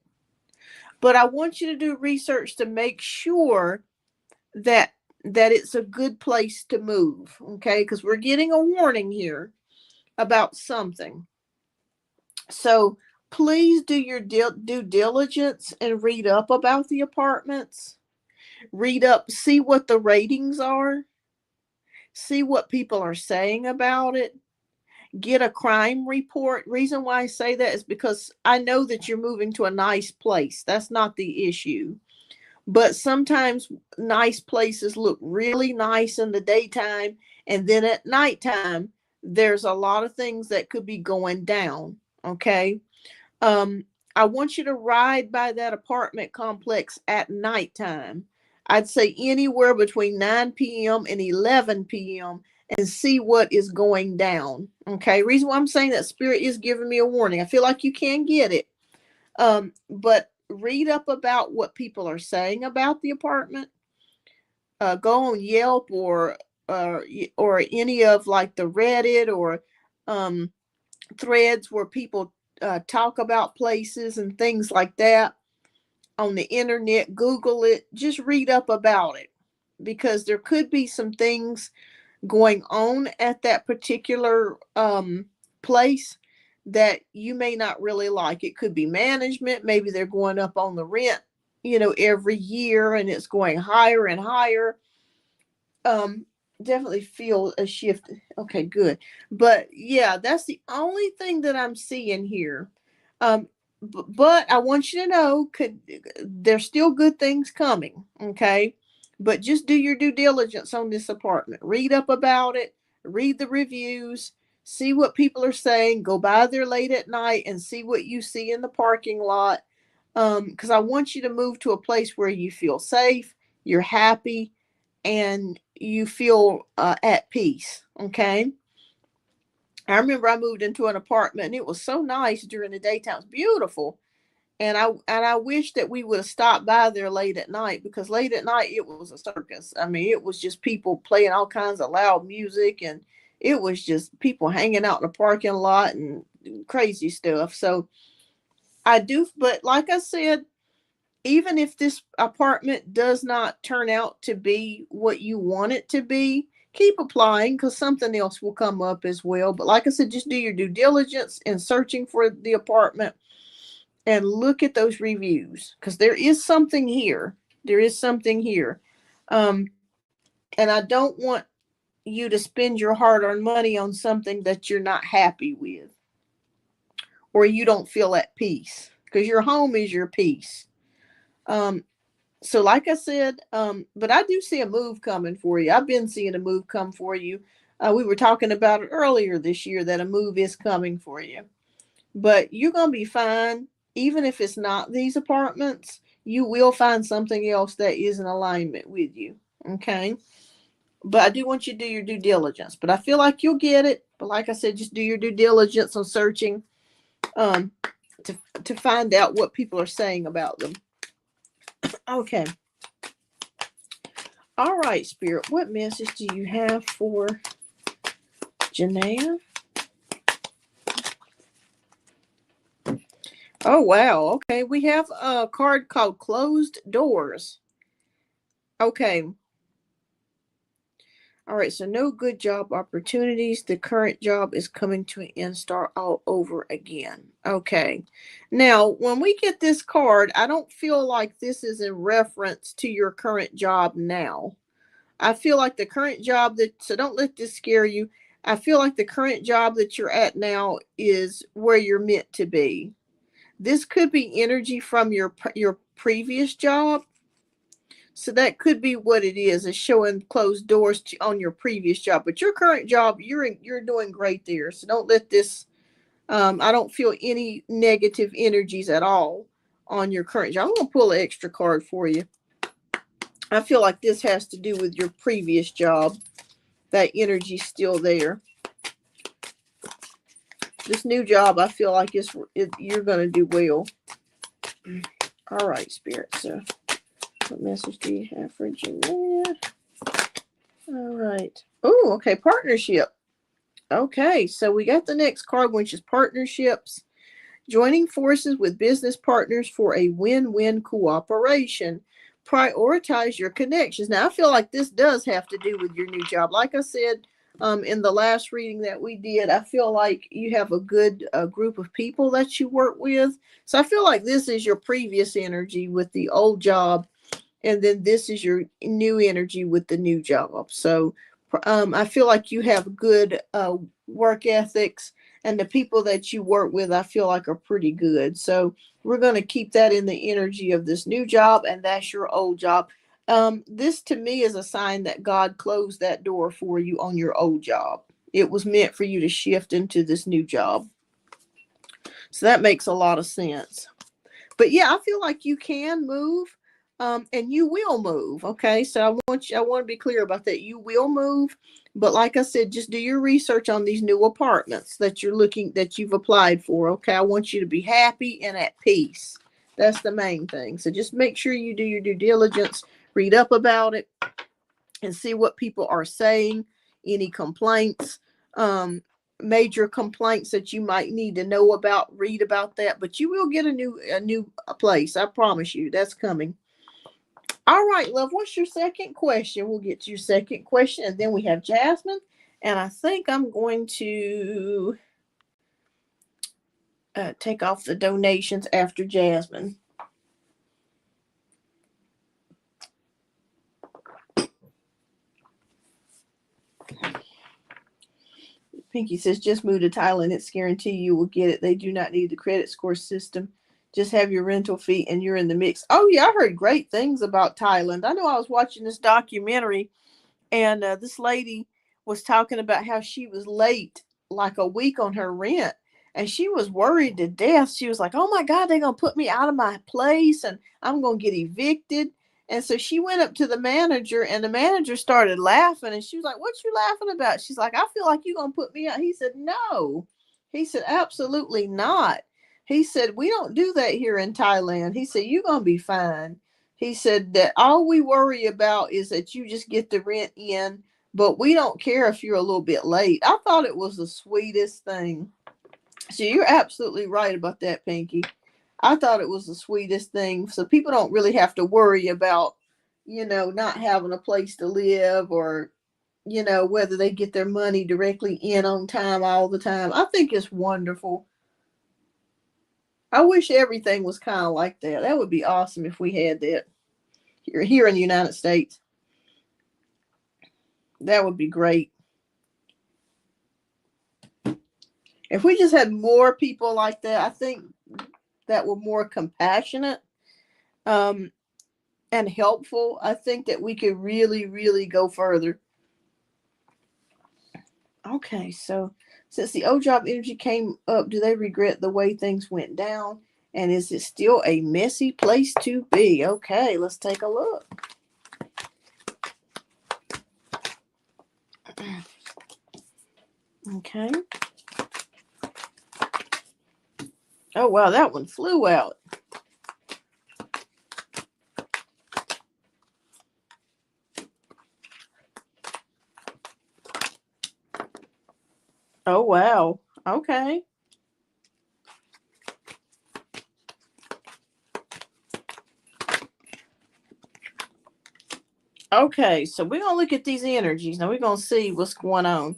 But I want you to do research to make sure that it's a good place to move. Okay, because we're getting a warning here about something. So please do your due diligence and read up about the apartments. Read up, see what the ratings are, see what people are saying about it. Get a crime report. Reason why I say that is because I know that you're moving to a nice place. That's not the issue. But sometimes nice places look really nice in the daytime, and then at nighttime, there's a lot of things that could be going down. Okay. Um, I want you to ride by that apartment complex at nighttime. I'd say anywhere between 9 p.m. and 11 p.m. and see what is going down. Okay. Reason why I'm saying that, Spirit is giving me a warning. I feel like you can get it. But read up about what people are saying about the apartment. Go on Yelp or any of like the Reddit or um, threads where people talk about places and things like that on the internet. Google it. Just read up about it, because there could be some things going on at that particular place that you may not really like. It could be management. Maybe they're going up on the rent, every year, and it's going higher and higher. um Definitely feel a shift. Okay, good. But yeah, that's the only thing that I'm seeing here. But I want you to know, there's still good things coming. Okay, but just do your due diligence on this apartment. Read up about it. Read the reviews. See what people are saying. Go by there late at night and see what you see in the parking lot. Because I want you to move to a place where you feel safe, you're happy, and you feel at peace. Okay. I remember I moved into an apartment and it was so nice during the daytime. It's beautiful. And I wish that we would have stopped by there late at night, because late at night it was a circus. I mean, it was just people playing all kinds of loud music, and it was just people hanging out in the parking lot and crazy stuff. So I do, but like I said, even if this apartment does not turn out to be what you want it to be, keep applying, because something else will come up as well. But like I said, just do your due diligence in searching for the apartment and look at those reviews, because there is something here. There is something here. And I don't want you to spend your hard earned money on something that you're not happy with or you don't feel at peace, because your home is your peace. Um, So like I said, but I do see a move coming for you. I've been seeing a move come for you. We were talking about it earlier this year that a move is coming for you. But you're going to be fine. Even if it's not these apartments, you will find something else that is in alignment with you. Okay. But I do want you to do your due diligence. But I feel like you'll get it. But like I said, just do your due diligence on searching um, to find out what people are saying about them. Okay. All right, Spirit, what message do you have for Janaea? Oh, wow. Okay, we have a card called Closed Doors. Okay. All right, so no good job opportunities. The current job is coming to an end. Start all over again. Okay. Now, when we get this card, I don't feel like this is in reference to your current job now. I feel like the current job so don't let this scare you. I feel like the current job that you're at now is where you're meant to be. This could be energy from your previous job. So that could be what it is showing closed doors on your previous job. But your current job, you're doing great there. So don't let this, I don't feel any negative energies at all on your current job. I'm going to pull an extra card for you. I feel like this has to do with your previous job. That energy's still there. This new job, I feel like you're going to do well. All right, Spirit. So what message do you have for Janaea? All right. Oh, okay. Partnership. Okay. So we got the next card, which is partnerships. Joining forces with business partners for a win-win cooperation. prioritize your connections. Now, I feel like this does have to do with your new job. Like I said, in the last reading that we did, I feel like you have a good group of people that you work with. So I feel like this is your previous energy with the old job, and then this is your new energy with the new job. So I feel like you have good work ethics, and the people that you work with, I feel like, are pretty good. So we're going to keep that in the energy of this new job, and that's your old job. This to me is a sign that God closed that door for you on your old job. It was meant for you to shift into this new job. So that makes a lot of sense. But yeah, I feel like you can move, and you will move. Okay, so I want to be clear about that. You will move, but like I said, just do your research on these new apartments that you've applied for. Okay, I want you to be happy and at peace. That's the main thing. So just make sure you do your due diligence, read up about it, and see what people are saying. Any complaints, major complaints that you might need to know about, read about that. But you will get a new place. I promise you, that's coming. All right, love. What's your second question? We'll get to your second question, and then we have Jasmine. And I think I'm going to take off the donations after Jasmine. Pinky says, just move to Thailand. It's guaranteed you will get it. They do not need the credit score system. Just have your rental fee and you're in the mix. Oh, yeah, I heard great things about Thailand. I know I was watching this documentary, and this lady was talking about how she was late like a week on her rent. And she was worried to death. She was like, oh my God, they're going to put me out of my place and I'm going to get evicted. And so she went up to the manager, and the manager started laughing. And she was like, what you laughing about? She's like, I feel like you're going to put me out. He said, no. He said, absolutely not. He said, we don't do that here in Thailand. He said, you're going to be fine. He said that all we worry about is that you just get the rent in, but we don't care if you're a little bit late. I thought it was the sweetest thing. So you're absolutely right about that, Pinky. I thought it was the sweetest thing. So people don't really have to worry about, not having a place to live, or, whether they get their money directly in on time all the time. I think it's wonderful. I wish everything was kind of like that. That would be awesome if we had that here in the United States. That would be great. If we just had more people like that, I think that were more compassionate and helpful, I think that we could really, really go further. Okay, so since the old job energy came up, do they regret the way things went down? And is it still a messy place to be? Okay, let's take a look. Okay. Oh, wow, that one flew out. Oh, wow. Okay. Okay, so we're going to look at these energies. Now we're going to see what's going on.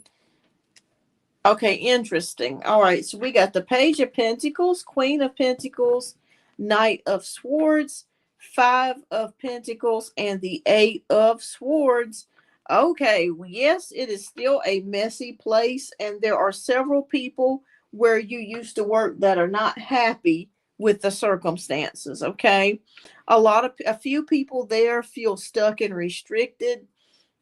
Okay, interesting. All right, so we got the Page of Pentacles, Queen of Pentacles, Knight of Swords, Five of Pentacles, and the Eight of Swords. Okay, yes, it is still a messy place, and there are several people where you used to work that are not happy with the circumstances. Okay, a few people there feel stuck and restricted.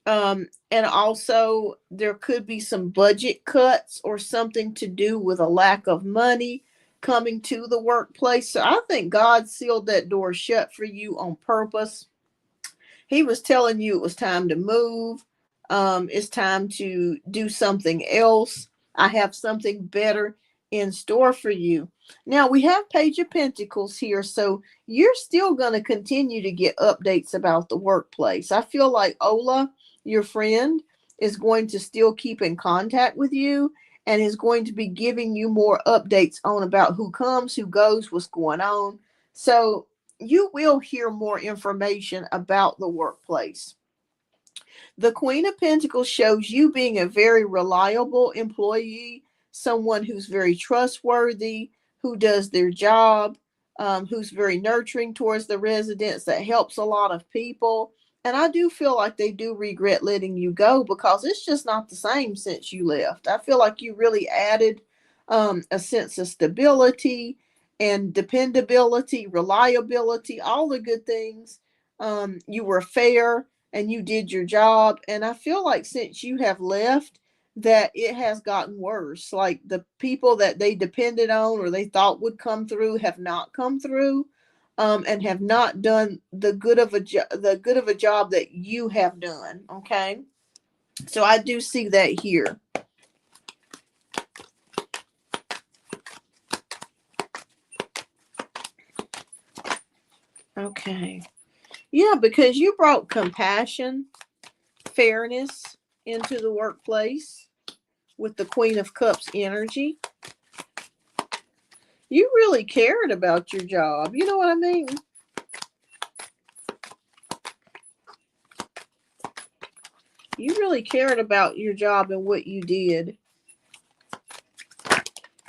And also there could be some budget cuts or something to do with a lack of money coming to the workplace. So I think God sealed that door shut for you on purpose. He was telling you it was time to move. It's time to do something else. I have something better in store for you. Now we have Page of Pentacles here, so you're still going to continue to get updates about the workplace. I feel like Ola, your friend, is going to still keep in contact with you and is going to be giving you more updates on about who comes, who goes, what's going on. So you will hear more information about the workplace. The Queen of Pentacles shows you being a very reliable employee, someone who's very trustworthy, who does their job, who's very nurturing towards the residents, that helps a lot of people. And I do feel like they do regret letting you go, because it's just not the same since you left. I feel like you really added a sense of stability and dependability, reliability, all the good things. You were fair and you did your job. And I feel like since you have left, that it has gotten worse. Like the people that they depended on or they thought would come through have not come through, and have not done the good of a job that you have done. Okay, so I do see that here. Okay, yeah, because you brought compassion, fairness into the workplace with the Queen of Cups energy. You really cared about your job. You know what I mean? You really cared about your job and what you did.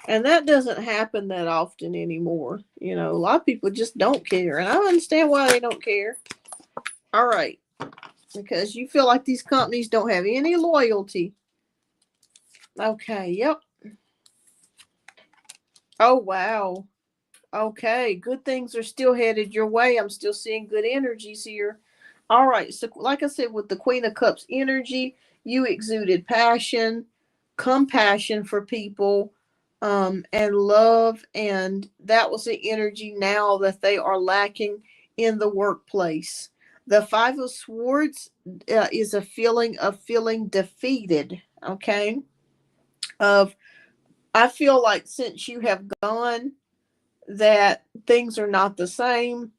And that doesn't happen that often anymore. You know, a lot of people just don't care. And I understand why they don't care. All right. Because you feel like these companies don't have any loyalty. Okay, yep. Oh, wow. Okay, good things are still headed your way. I'm still seeing good energies here. All right, so like I said, with the Queen of Cups energy, you exuded passion, compassion for people, and love, and that was the energy now that they are lacking in the workplace. The Five of Swords is a feeling of feeling defeated. Okay, of I feel like since you have gone, that things are not the same.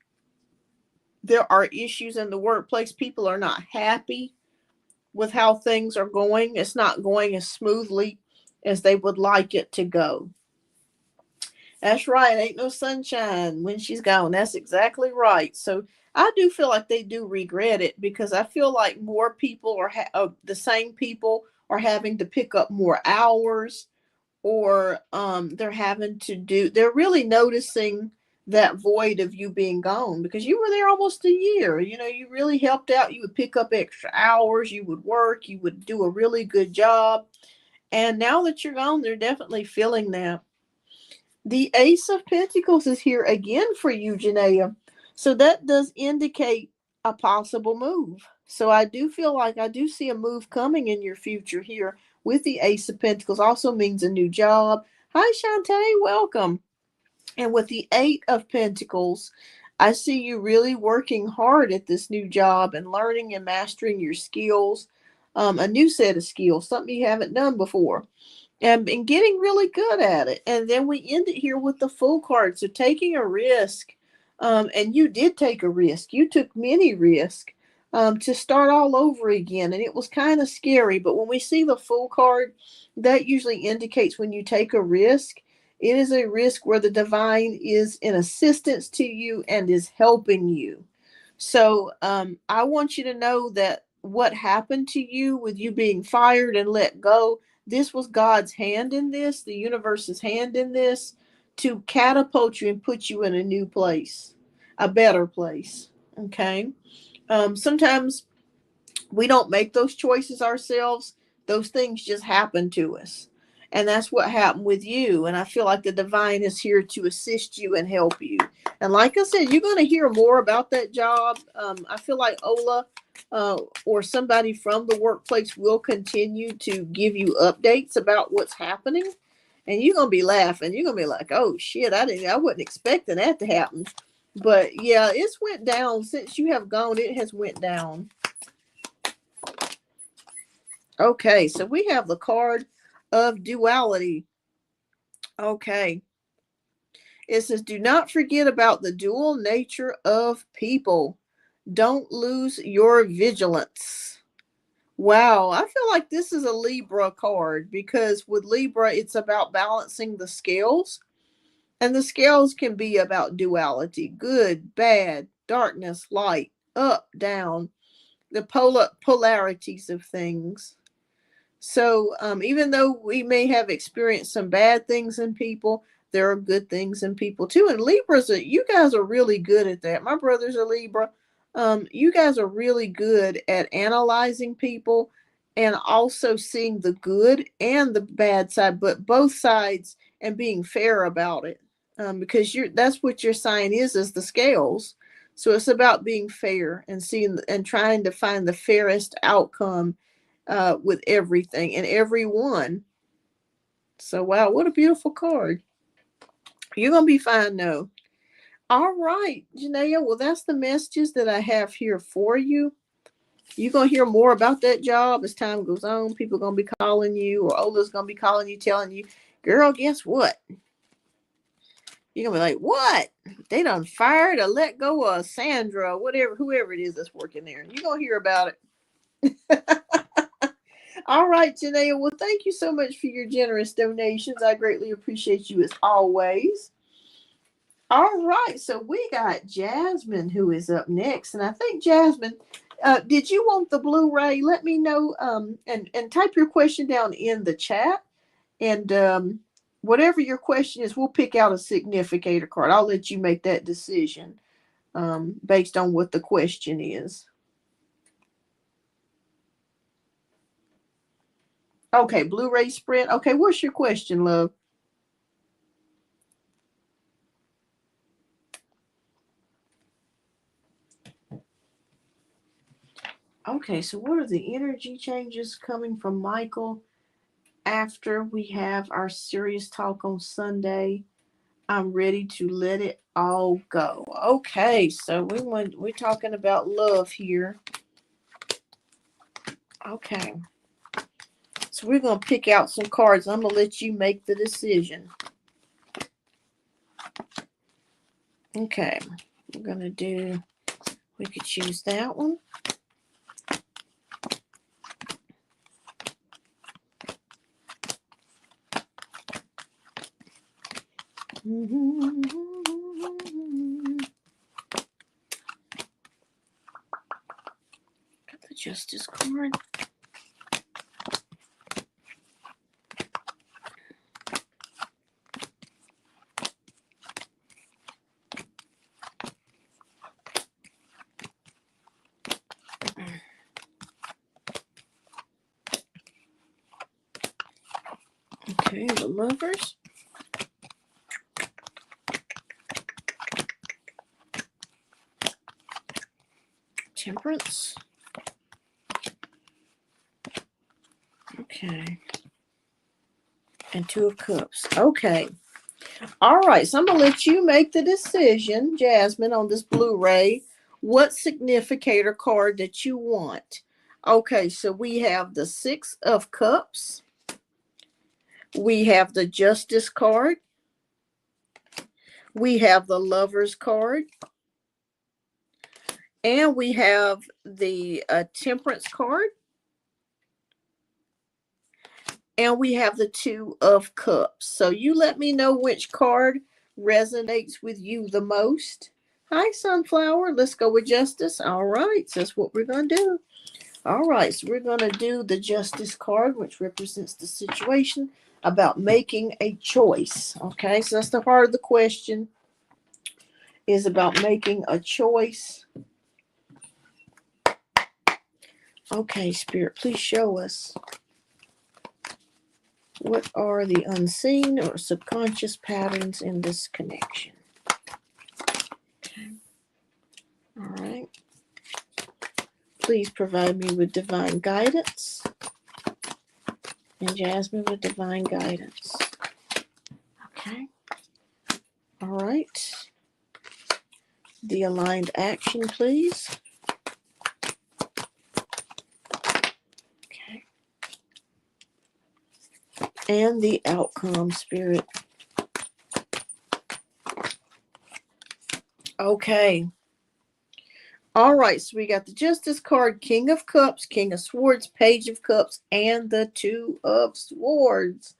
There are issues in the workplace. People are not happy with how things are going. It's not going as smoothly as they would like it to go. That's right. Ain't no sunshine when she's gone. That's exactly right. So I do feel like they do regret it, because I feel like more people are the same people are having to pick up more hours, or they're really noticing that void of you being gone, because you were there almost a year. You know, you really helped out. You would pick up extra hours, you would work, you would do a really good job. And now that you're gone, they're definitely feeling that. The Ace of Pentacles is here again for you, Janaea. So that does indicate a possible move. So I do feel like I do see a move coming in your future here with the Ace of Pentacles. Also means a new job. Hi, Shantae. Welcome. And with the Eight of Pentacles, I see you really working hard at this new job and learning and mastering your skills, a new set of skills, something you haven't done before, and getting really good at it. And then we end it here with the Fool card. So taking a risk, and you did take a risk. You took many risks to start all over again. And it was kind of scary. But when we see the Fool card, that usually indicates when you take a risk, it is a risk where the divine is in assistance to you and is helping you. So I want you to know that what happened to you with you being fired and let go, this was God's hand in this, the universe's hand in this, to catapult you and put you in a new place, a better place. Okay. Sometimes we don't make those choices ourselves. Those things just happen to us. And that's what happened with you. And I feel like the divine is here to assist you and help you. And like I said, you're going to hear more about that job. I feel like Ola or somebody from the workplace will continue to give you updates about what's happening. And you're going to be laughing. You're going to be like, oh, shit, I wasn't expecting that to happen. But yeah, it's went down. Since you have gone, it has went down. Okay, so we have the card of duality. Okay. It says, do not forget about the dual nature of people. Don't lose your vigilance. Wow, I feel like this is a Libra card, because with Libra, it's about balancing the scales. And the scales can be about duality, good, bad, darkness, light, up, down, the polarities of things. So even though we may have experienced some bad things in people, there are good things in people too. And Libras, you guys are really good at that. My brother's a Libra. You guys are really good at analyzing people and also seeing the good and the bad side, but both sides, and being fair about it. Because that's what your sign is the scales. So it's about being fair and seeing and trying to find the fairest outcome with everything and everyone. So, wow, what a beautiful card. You're going to be fine, though. All right, Janaea. Well, that's the messages that I have here for you. You're going to hear more about that job as time goes on. People are going to be calling you, or Ola's going to be calling you, telling you, girl, guess what? You're going to be like, what? They done fired or let go of Sandra, whatever, whoever it is that's working there. You're going to hear about it. All right, Janaea. Well, thank you so much for your generous donations. I greatly appreciate you as always. All right, so we got Jasmine who is up next, and I think Jasmine, did you want the Blu-ray? Let me know, and type your question down in the chat, and whatever your question is, we'll pick out a significator card. I'll let you make that decision based on what the question is. Okay, Blu-ray spread. Okay, what's your question, love? Okay, so what are the energy changes coming from Michael after we have our serious talk on Sunday? I'm ready to let it all go. Okay, so we're talking about love here. Okay. So we're going to pick out some cards. I'm going to let you make the decision. Okay. We're going to do, we could choose that one. Got the Justice card. Okay, the Lovers. Temperance. Okay. And Two of Cups. Okay. All right. So I'm going to let you make the decision, Jasmine, on this Blu-ray. What significator card that you want? Okay. So we have the Six of Cups. We have the Justice card. We have the Lovers card. And we have the Temperance card. And we have the Two of Cups. So you let me know which card resonates with you the most. Hi, Sunflower. Let's go with Justice. All right. So that's what we're going to do. All right. So we're going to do the Justice card, which represents the situation about making a choice. Okay. So that's the heart of the question, is about making a choice. Okay, Spirit, please show us. What are the unseen or subconscious patterns in this connection? Okay. All right. Please provide me with divine guidance. And Jasmine with divine guidance. Okay. All right. The aligned action, please. Okay. And the outcome, Spirit. Okay. All right, so we got the Justice card, King of Cups, King of Swords, Page of Cups, and the Two of Swords.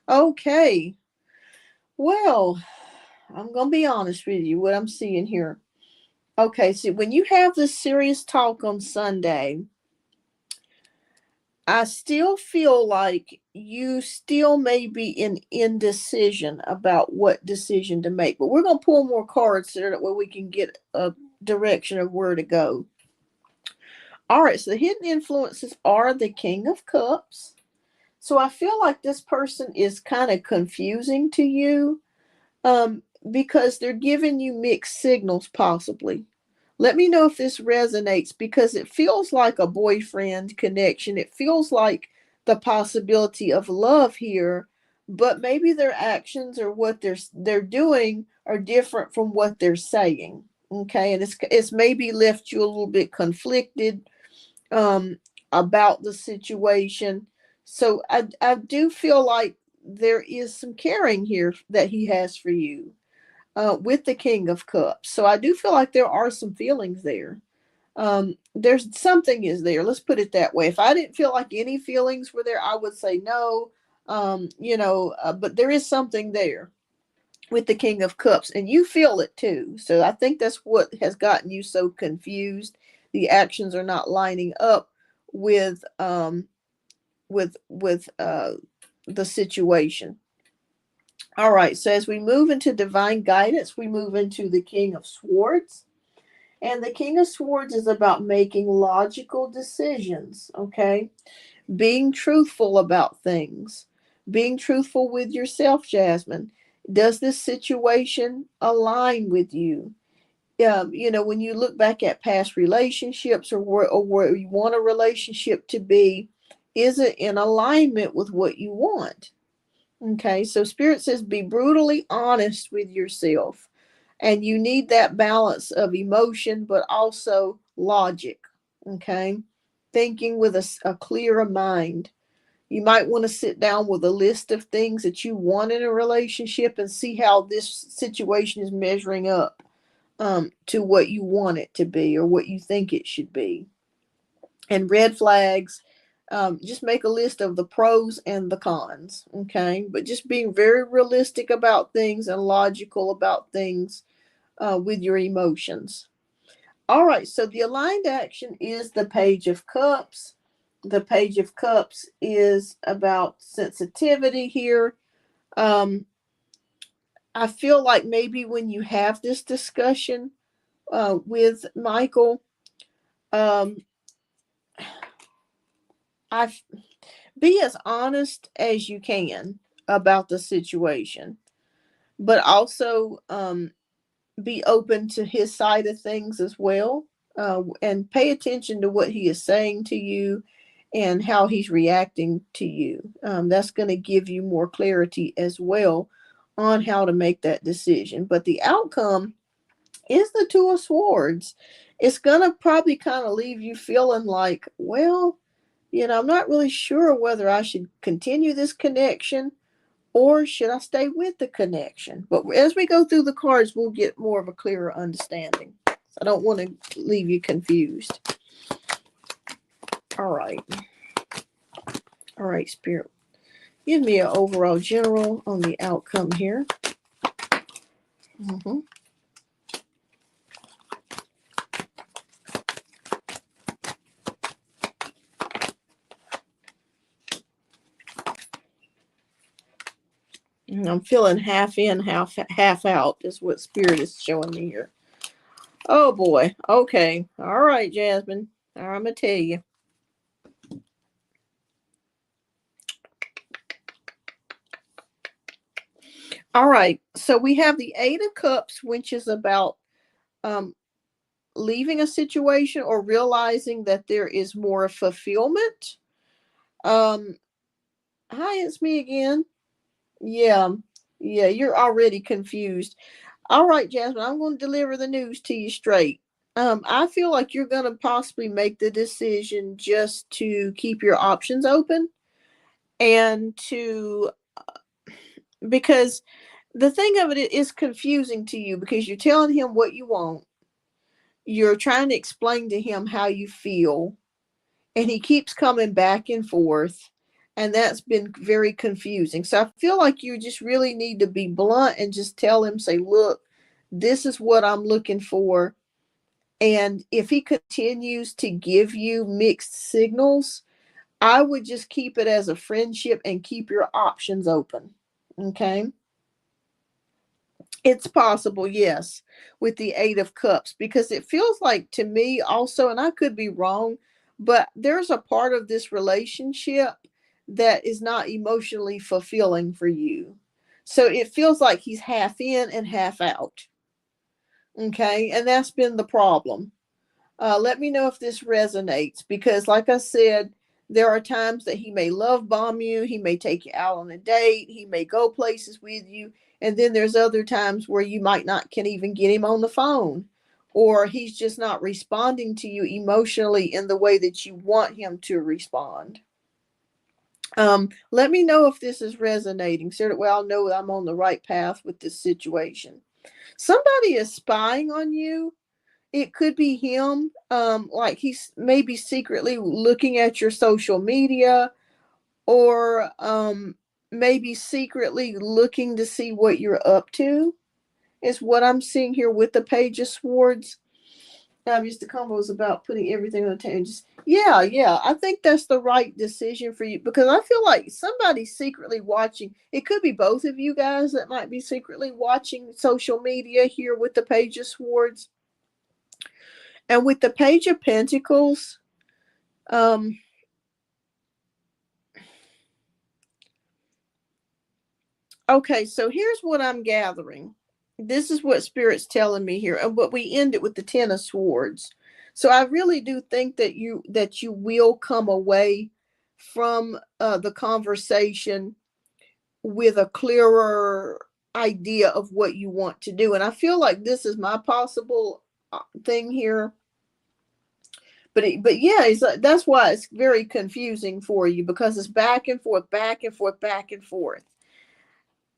Okay. Well, I'm going to be honest with you, what I'm seeing here. Okay, so when you have this serious talk on Sunday, I still feel like you still may be in indecision about what decision to make. But we're going to pull more cards so that way we can get a direction of where to go. All right, so the hidden influences are the King of Cups. So I feel like this person is kind of confusing to you, because they're giving you mixed signals, possibly. Let me know if this resonates, because it feels like a boyfriend connection. It feels like the possibility of love here, but maybe their actions or what they're doing are different from what they're saying. Okay, and it's maybe left you a little bit conflicted um about the situation. So I do feel like there is some caring here that he has for you, with the King of Cups. So I do feel like there are some feelings there. There's something is there. Let's put it that way. If I didn't feel like any feelings were there, I would say no. But there is something there with the King of Cups, and you feel it too. So I think that's what has gotten you so confused. The actions are not lining up with the situation. All right, so as we move into divine guidance, we move into the King of Swords. And the King of Swords is about making logical decisions, okay? Being truthful about things, being truthful with yourself, Jasmine. Does this situation align with you? When you look back at past relationships, or where you want a relationship to be, is it in alignment with what you want? Okay, so Spirit says be brutally honest with yourself. And you need that balance of emotion, but also logic. Okay, thinking with a clearer mind. You might want to sit down with a list of things that you want in a relationship and see how this situation is measuring up, to what you want it to be or what you think it should be. And red flags, just make a list of the pros and the cons. Okay, but just being very realistic about things and logical about things, with your emotions. All right, so the aligned action is the Page of Cups. The Page of Cups is about sensitivity here. I feel like maybe when you have this discussion, with Michael, um, I be as honest as you can about the situation, but also, be open to his side of things as well, and pay attention to what he is saying to you and how he's reacting to you. That's going to give you more clarity as well on how to make that decision. But the outcome is the Two of Swords. It's going to probably kind of leave you feeling like, well, I'm not really sure whether I should continue this connection or should I stay with the connection? But as we go through the cards, we'll get more of a clearer understanding. I don't want to leave you confused. All right. All right, Spirit. Give me an overall general on the outcome here. Mm-hmm. I'm feeling half in, half out is what Spirit is showing me here. Oh boy. Okay. All right, Jasmine. I'm gonna tell you. All right. So we have the Eight of Cups, which is about, um, leaving a situation or realizing that there is more fulfillment. Um, Hi, it's me again. Yeah, yeah, you're already confused. All right, Jasmine, I'm going to deliver the news to you straight. I feel like you're going to possibly make the decision just to keep your options open and because the thing of it is confusing to you because you're telling him what you want. You're trying to explain to him how you feel, and he keeps coming back and forth. And that's been very confusing. So I feel like you just really need to be blunt and just tell him, say, look, this is what I'm looking for. And if he continues to give you mixed signals, I would just keep it as a friendship and keep your options open. Okay. It's possible, yes, with the Eight of Cups, because it feels like to me also, and I could be wrong, but there's a part of this relationship that is not emotionally fulfilling for you. So it feels like he's half in and half out. Okay. And that's been the problem. Let me know if this resonates, because, like I said, there are times that he may love bomb you, he may take you out on a date, he may go places with you, and then there's other times where you might not can even get him on the phone, or he's just not responding to you emotionally in the way that you want him to respond. Let me know if this is resonating, so that way I'll know I'm on the right path with this situation. Somebody is spying on you. It could be him, like he's maybe secretly looking at your social media, or maybe secretly looking to see what you're up to, is what I'm seeing here with the Page of Swords. Just the combo is about putting everything on the table. Just, yeah, I think that's the right decision for you, because I feel like somebody's secretly watching. It could be both of you guys that might be secretly watching social media here with the Page of Swords. And with the Page of Pentacles, um, okay, so here's what I'm gathering. This is what Spirit's telling me here, and what we ended with the Ten of Swords. So I really do think that you will come away from the conversation with a clearer idea of what you want to do. And I feel like this is my possible thing here. But yeah, that's why it's very confusing for you, because it's back and forth, back and forth, back and forth.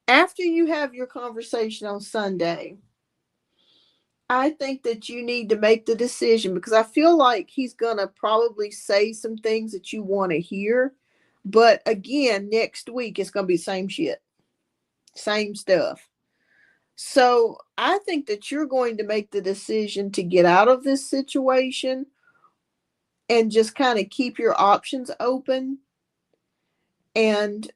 After you have your conversation on Sunday, I think that you need to make the decision, because I feel like he's going to probably say some things that you want to hear. But again, next week it's going to be the same shit, same stuff. So I think that you're going to make the decision to get out of this situation and just kind of keep your options open and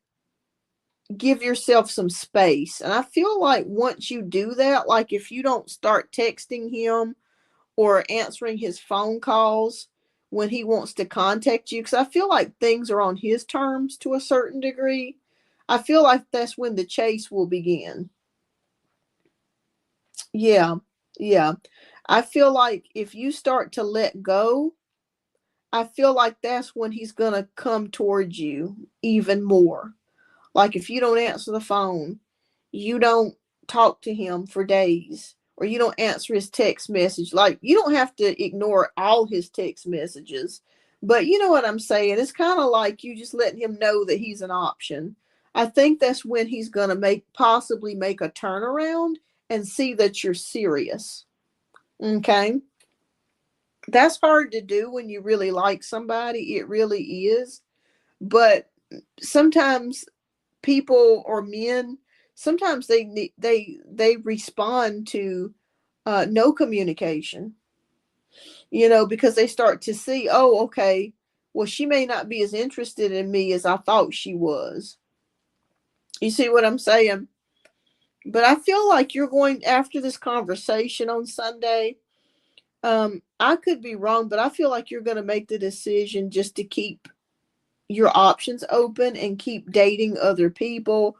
give yourself some space. And I feel like once you do that, like if you don't start texting him or answering his phone calls when he wants to contact you, because I feel like things are on his terms to a certain degree, I feel like that's when the chase will begin. Yeah, yeah. I feel like if you start to let go, I feel like that's when he's going to come towards you even more. Like if you don't answer the phone, you don't talk to him for days, or you don't answer his text message. Like you don't have to ignore all his text messages, but you know what I'm saying? It's kind of like you just letting him know that he's an option. I think that's when he's going to possibly make a turnaround and see that you're serious. Okay. That's hard to do when you really like somebody. It really is. But sometimes people or men, sometimes they respond to no communication, because they start to see, oh, okay, well, she may not be as interested in me as I thought she was. You see what I'm saying? But I feel like you're going, after this conversation on Sunday, I could be wrong, but I feel like you're going to make the decision just to keep your options open and keep dating other people,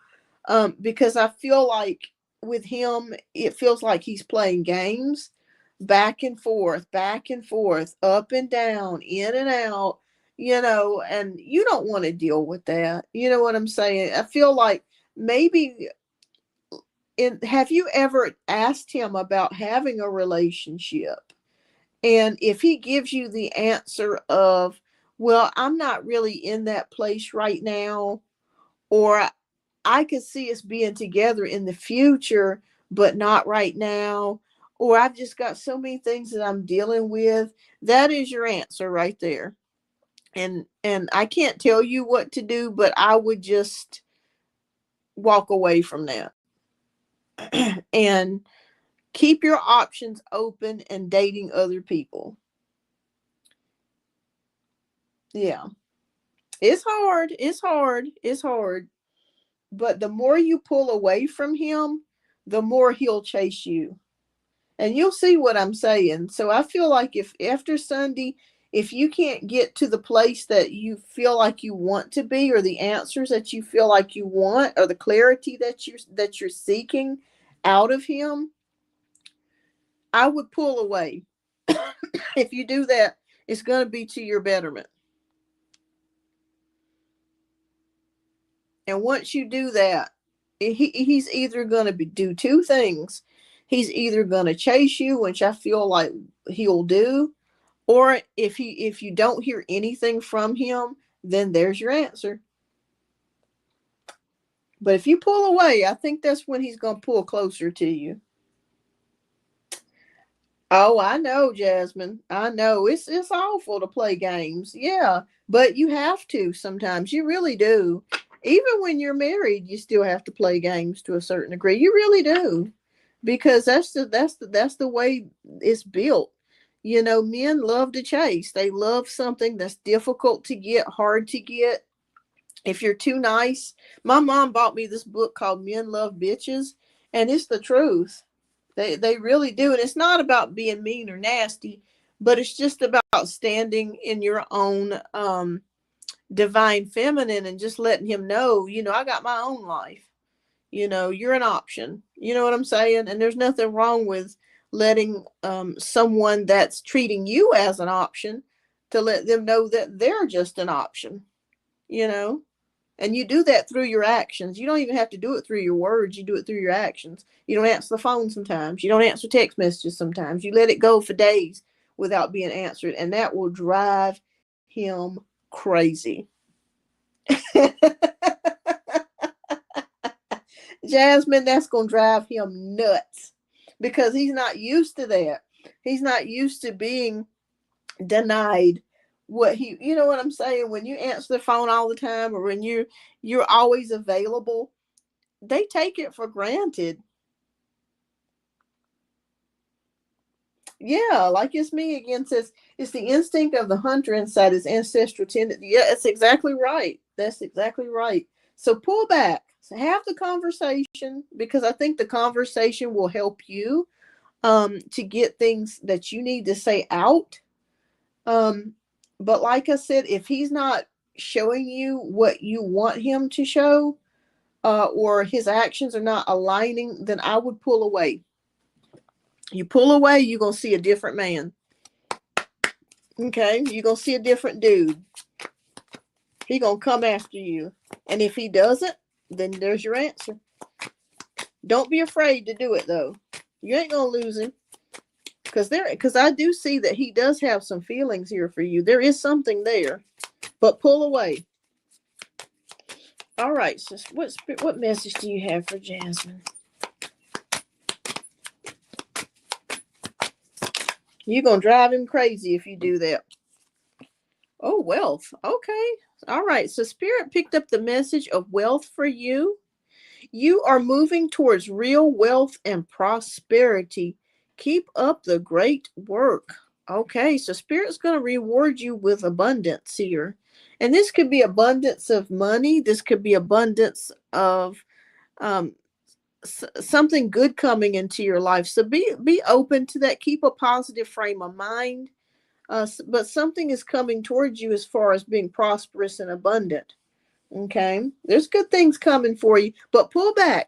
because I feel like with him, it feels like he's playing games, back and forth, up and down, in and out, and you don't want to deal with that. You know what I'm saying? I feel like maybe, have you ever asked him about having a relationship? And if he gives you the answer of, well, I'm not really in that place right now, or I could see us being together in the future, but not right now, or I've just got so many things that I'm dealing with, that is your answer right there. And I can't tell you what to do, but I would just walk away from that and keep your options open and dating other people. Yeah. It's hard. It's hard. It's hard. But the more you pull away from him, the more he'll chase you. And you'll see what I'm saying. So I feel like if after Sunday, if you can't get to the place that you feel like you want to be, or the answers that you feel like you want, or the clarity that you're seeking out of him, I would pull away. If you do that, it's going to be to your betterment. And once you do that, he's either going to do two things. He's either going to chase you, which I feel like he'll do, or if you don't hear anything from him, then there's your answer. But if you pull away, I think that's when he's going to pull closer to you. Oh, I know, Jasmine. I know it's awful to play games. Yeah, but you have to sometimes. You really do. Even when you're married, you still have to play games to a certain degree. You really do, because that's the way it's built. You know, men love to chase. They love something that's difficult to get, hard to get. If you're too nice, my mom bought me this book called Men Love Bitches, and it's the truth. They really do. And it's not about being mean or nasty, but it's just about standing in your own divine feminine and just letting him know, I got my own life. You're an option. You know what I'm saying? And there's nothing wrong with letting someone that's treating you as an option, to let them know that they're just an option, you know? And you do that through your actions. You don't even have to do it through your words. You do it through your actions. You don't answer the phone sometimes. You don't answer text messages sometimes. You let it go for days without being answered. And that will drive him crazy. Jasmine, that's going to drive him nuts, because he's not used to that. He's not used to being denied what you know what I'm saying? When you answer the phone all the time, or when you're always available, they take it for granted. Yeah, like it's me again says, it's the instinct of the hunter inside his ancestral tendency. Yeah, that's exactly right. That's exactly right. So pull back. So have the conversation, because I think the conversation will help you to get things that you need to say out. But like I said, if he's not showing you what you want him to show, or his actions are not aligning, then I would pull away. You pull away, you're going to see a different man. Okay? You're going to see a different dude. He going to come after you. And if he doesn't, then there's your answer. Don't be afraid to do it, though. You ain't going to lose him. Because I do see that he does have some feelings here for you. There is something there. But pull away. All right, sis. What message do you have for Jasmine? You're going to drive him crazy if you do that. Oh, wealth. Okay. All right. So Spirit picked up the message of wealth for you. You are moving towards real wealth and prosperity. Keep up the great work. Okay. So Spirit's going to reward you with abundance here. And this could be abundance of money. This could be abundance of something good coming into your life. So be open to that. Keep a positive frame of mind. But something is coming towards you as far as being prosperous and abundant. Okay, there's good things coming for you, but pull back,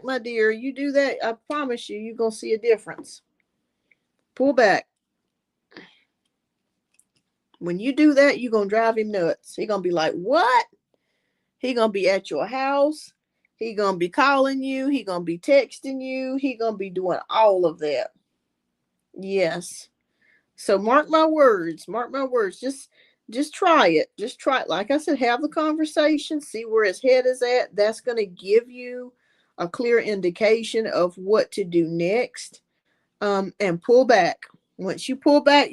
my dear. You do that, I promise you, you're gonna see a difference. Pull back. When you do that, you're gonna drive him nuts. He's gonna be like, what? He gonna be at your house. He gonna be calling you. He gonna be texting you. He gonna be doing all of that. Yes. So mark my words. Mark my words. Just try it. Just try it. Like I said, have the conversation. See where his head is at. That's going to give you a clear indication of what to do next. And pull back. Once you pull back,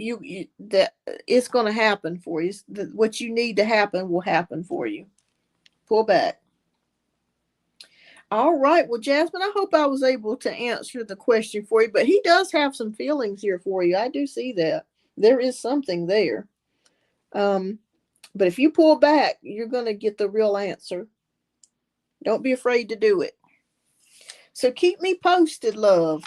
that it's going to happen for you. What you need to happen will happen for you. Pull back. All right. Well, Jasmine, I hope I was able to answer the question for you, but he does have some feelings here for you. I do see that. There is something there. But if you pull back, you're going to get the real answer. Don't be afraid to do it. So keep me posted, love.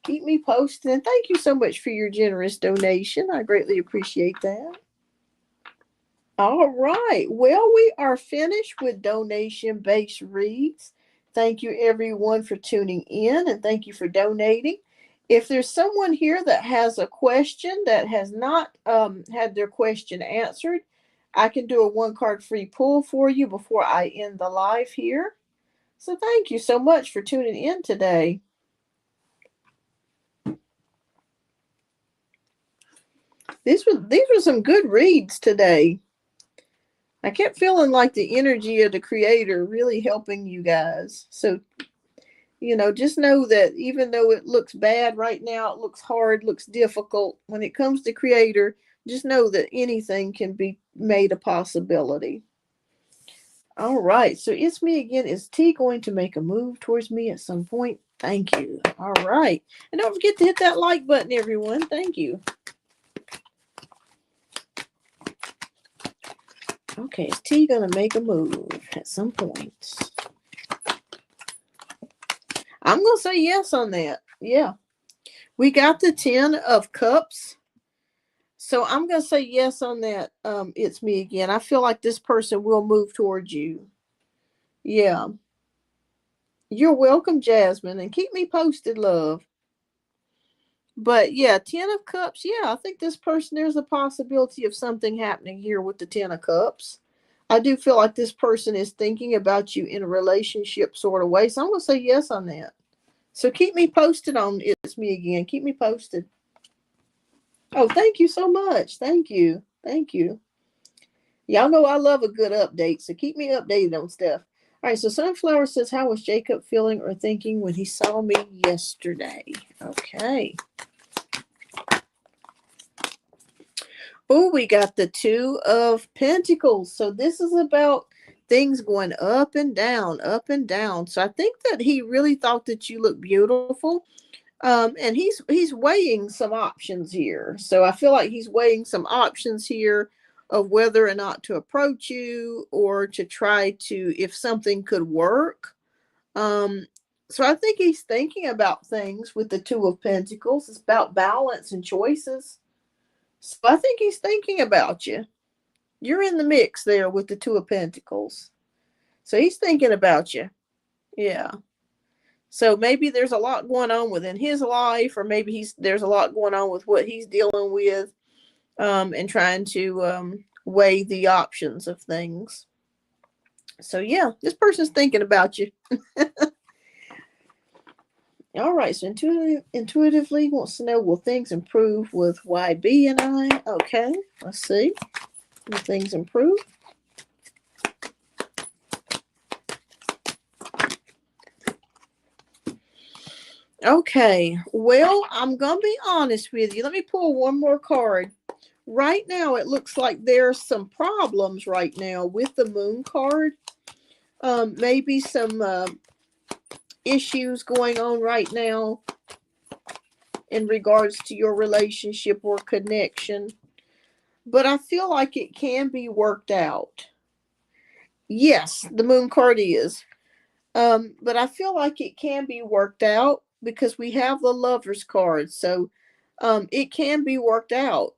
Keep me posted. And thank you so much for your generous donation. I greatly appreciate that. All right. Well, we are finished with donation-based reads. Thank you, everyone, for tuning in, and thank you for donating. If there's someone here that has a question that has not had their question answered, I can do a one-card free pull for you before I end the live here. So thank you so much for tuning in today. These were some good reads today. I kept feeling like the energy of the creator really helping you guys. So, just know that even though it looks bad right now, it looks hard, looks difficult, when it comes to creator, just know that anything can be made a possibility. All right. So it's me again. Is T going to make a move towards me at some point? Thank you. All right. And don't forget to hit that like button, everyone. Thank you. Okay, is T going to make a move at some point? I'm going to say yes on that. Yeah. We got the 10 of Cups. So I'm going to say yes on that. It's me again. I feel like this person will move towards you. Yeah. You're welcome, Jasmine. And keep me posted, love. But yeah, 10 of Cups. Yeah, I think this person, there's a possibility of something happening here with the 10 of Cups. I do feel like this person is thinking about you in a relationship sort of way. So I'm going to say yes on that. So keep me posted on It's Me Again. Keep me posted. Oh, thank you so much. Thank you. Thank you. Y'all know I love a good update. So keep me updated on stuff. All right. So Sunflower says, how was Jacob feeling or thinking when he saw me yesterday? Okay. Oh, we got the 2 of Pentacles. So this is about things going up and down, up and down. So I think that he really thought that you look beautiful. And he's weighing some options here. So I feel like he's weighing some options here of whether or not to approach you or to try to, if something could work. So I think he's thinking about things with the 2 of Pentacles. It's about balance and choices. So I think he's thinking about you. You're in the mix there with the 2 of Pentacles. So he's thinking about you. Yeah. So maybe there's a lot going on within his life, or maybe there's a lot going on with what he's dealing with, and trying to weigh the options of things. So yeah, this person's thinking about you. All right, so intuitively wants to know, will things improve with YB and I? Okay, let's see. Will things improve? Okay, well, I'm going to be honest with you. Let me pull one more card. Right now, it looks like there's some problems right now with the Moon card. Maybe some issues going on right now in regards to your relationship or connection. But I feel like it can be worked out. Yes, the Moon card is. But I feel like it can be worked out because we have the Lovers card. So it can be worked out.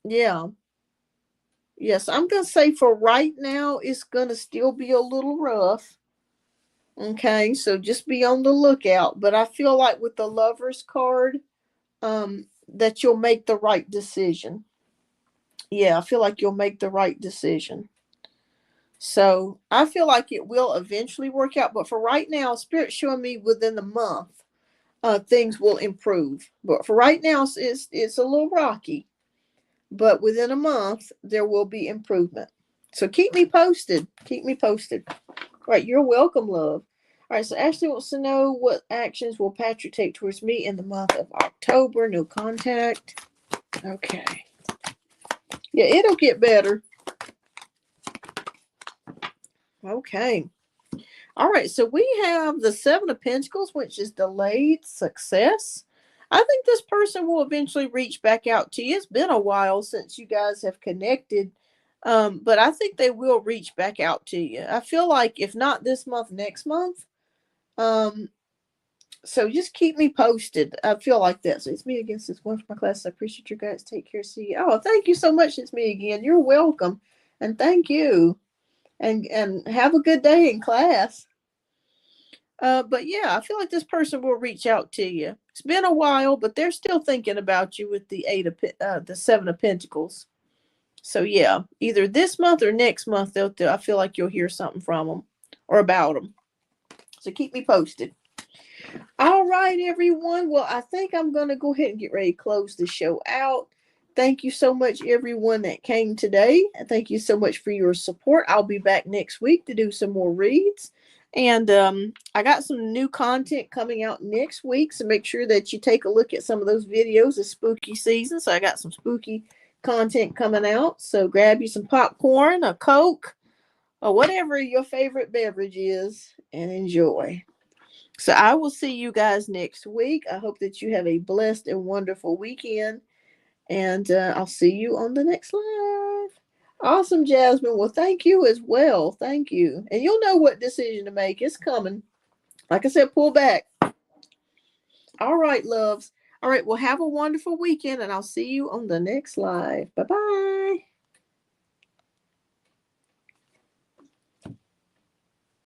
Yeah. Yes, I'm going to say for right now, it's going to still be a little rough. Okay, so just be on the lookout. But I feel like with the Lovers card, that you'll make the right decision. Yeah, I feel like you'll make the right decision. So I feel like it will eventually work out. But for right now, Spirit's showing me within the month, things will improve. But for right now, it's a little rocky. But within a month, there will be improvement. So keep me posted. Keep me posted. All right, you're welcome, love. All right, so Ashley wants to know, what actions will Patrick take towards me in the month of October? No contact. Okay. Yeah, it'll get better. Okay. All right, so we have the Seven of Pentacles, which is delayed success. I think this person will eventually reach back out to you. It's been a while since you guys have connected, but I think they will reach back out to you. I feel like if not this month, next month. So just keep me posted. I feel like that. So it's me again. Since one for my class. I appreciate you guys. Take care. See you. Oh, thank you so much. It's me again. You're welcome, and thank you. And have a good day in class. But yeah, I feel like this person will reach out to you. It's been a while, but they're still thinking about you with the the Seven of Pentacles. So yeah, either this month or next month, I feel like you'll hear something from them or about them. So keep me posted. All right, everyone. Well, I think I'm going to go ahead and get ready to close the show out. Thank you so much, everyone that came today. Thank you so much for your support. I'll be back next week to do some more reads. And I got some new content coming out next week. So make sure that you take a look at some of those videos. It's spooky season. So I got some spooky content coming out. So grab you some popcorn, a Coke, or whatever your favorite beverage is, and enjoy. So I will see you guys next week. I hope that you have a blessed and wonderful weekend. And I'll see you on the next live. Awesome, Jasmine. Well, thank you as well. Thank you. And you'll know what decision to make. It's coming. Like I said, pull back. All right, loves. All right. Well, have a wonderful weekend, and I'll see you on the next live. Bye-bye.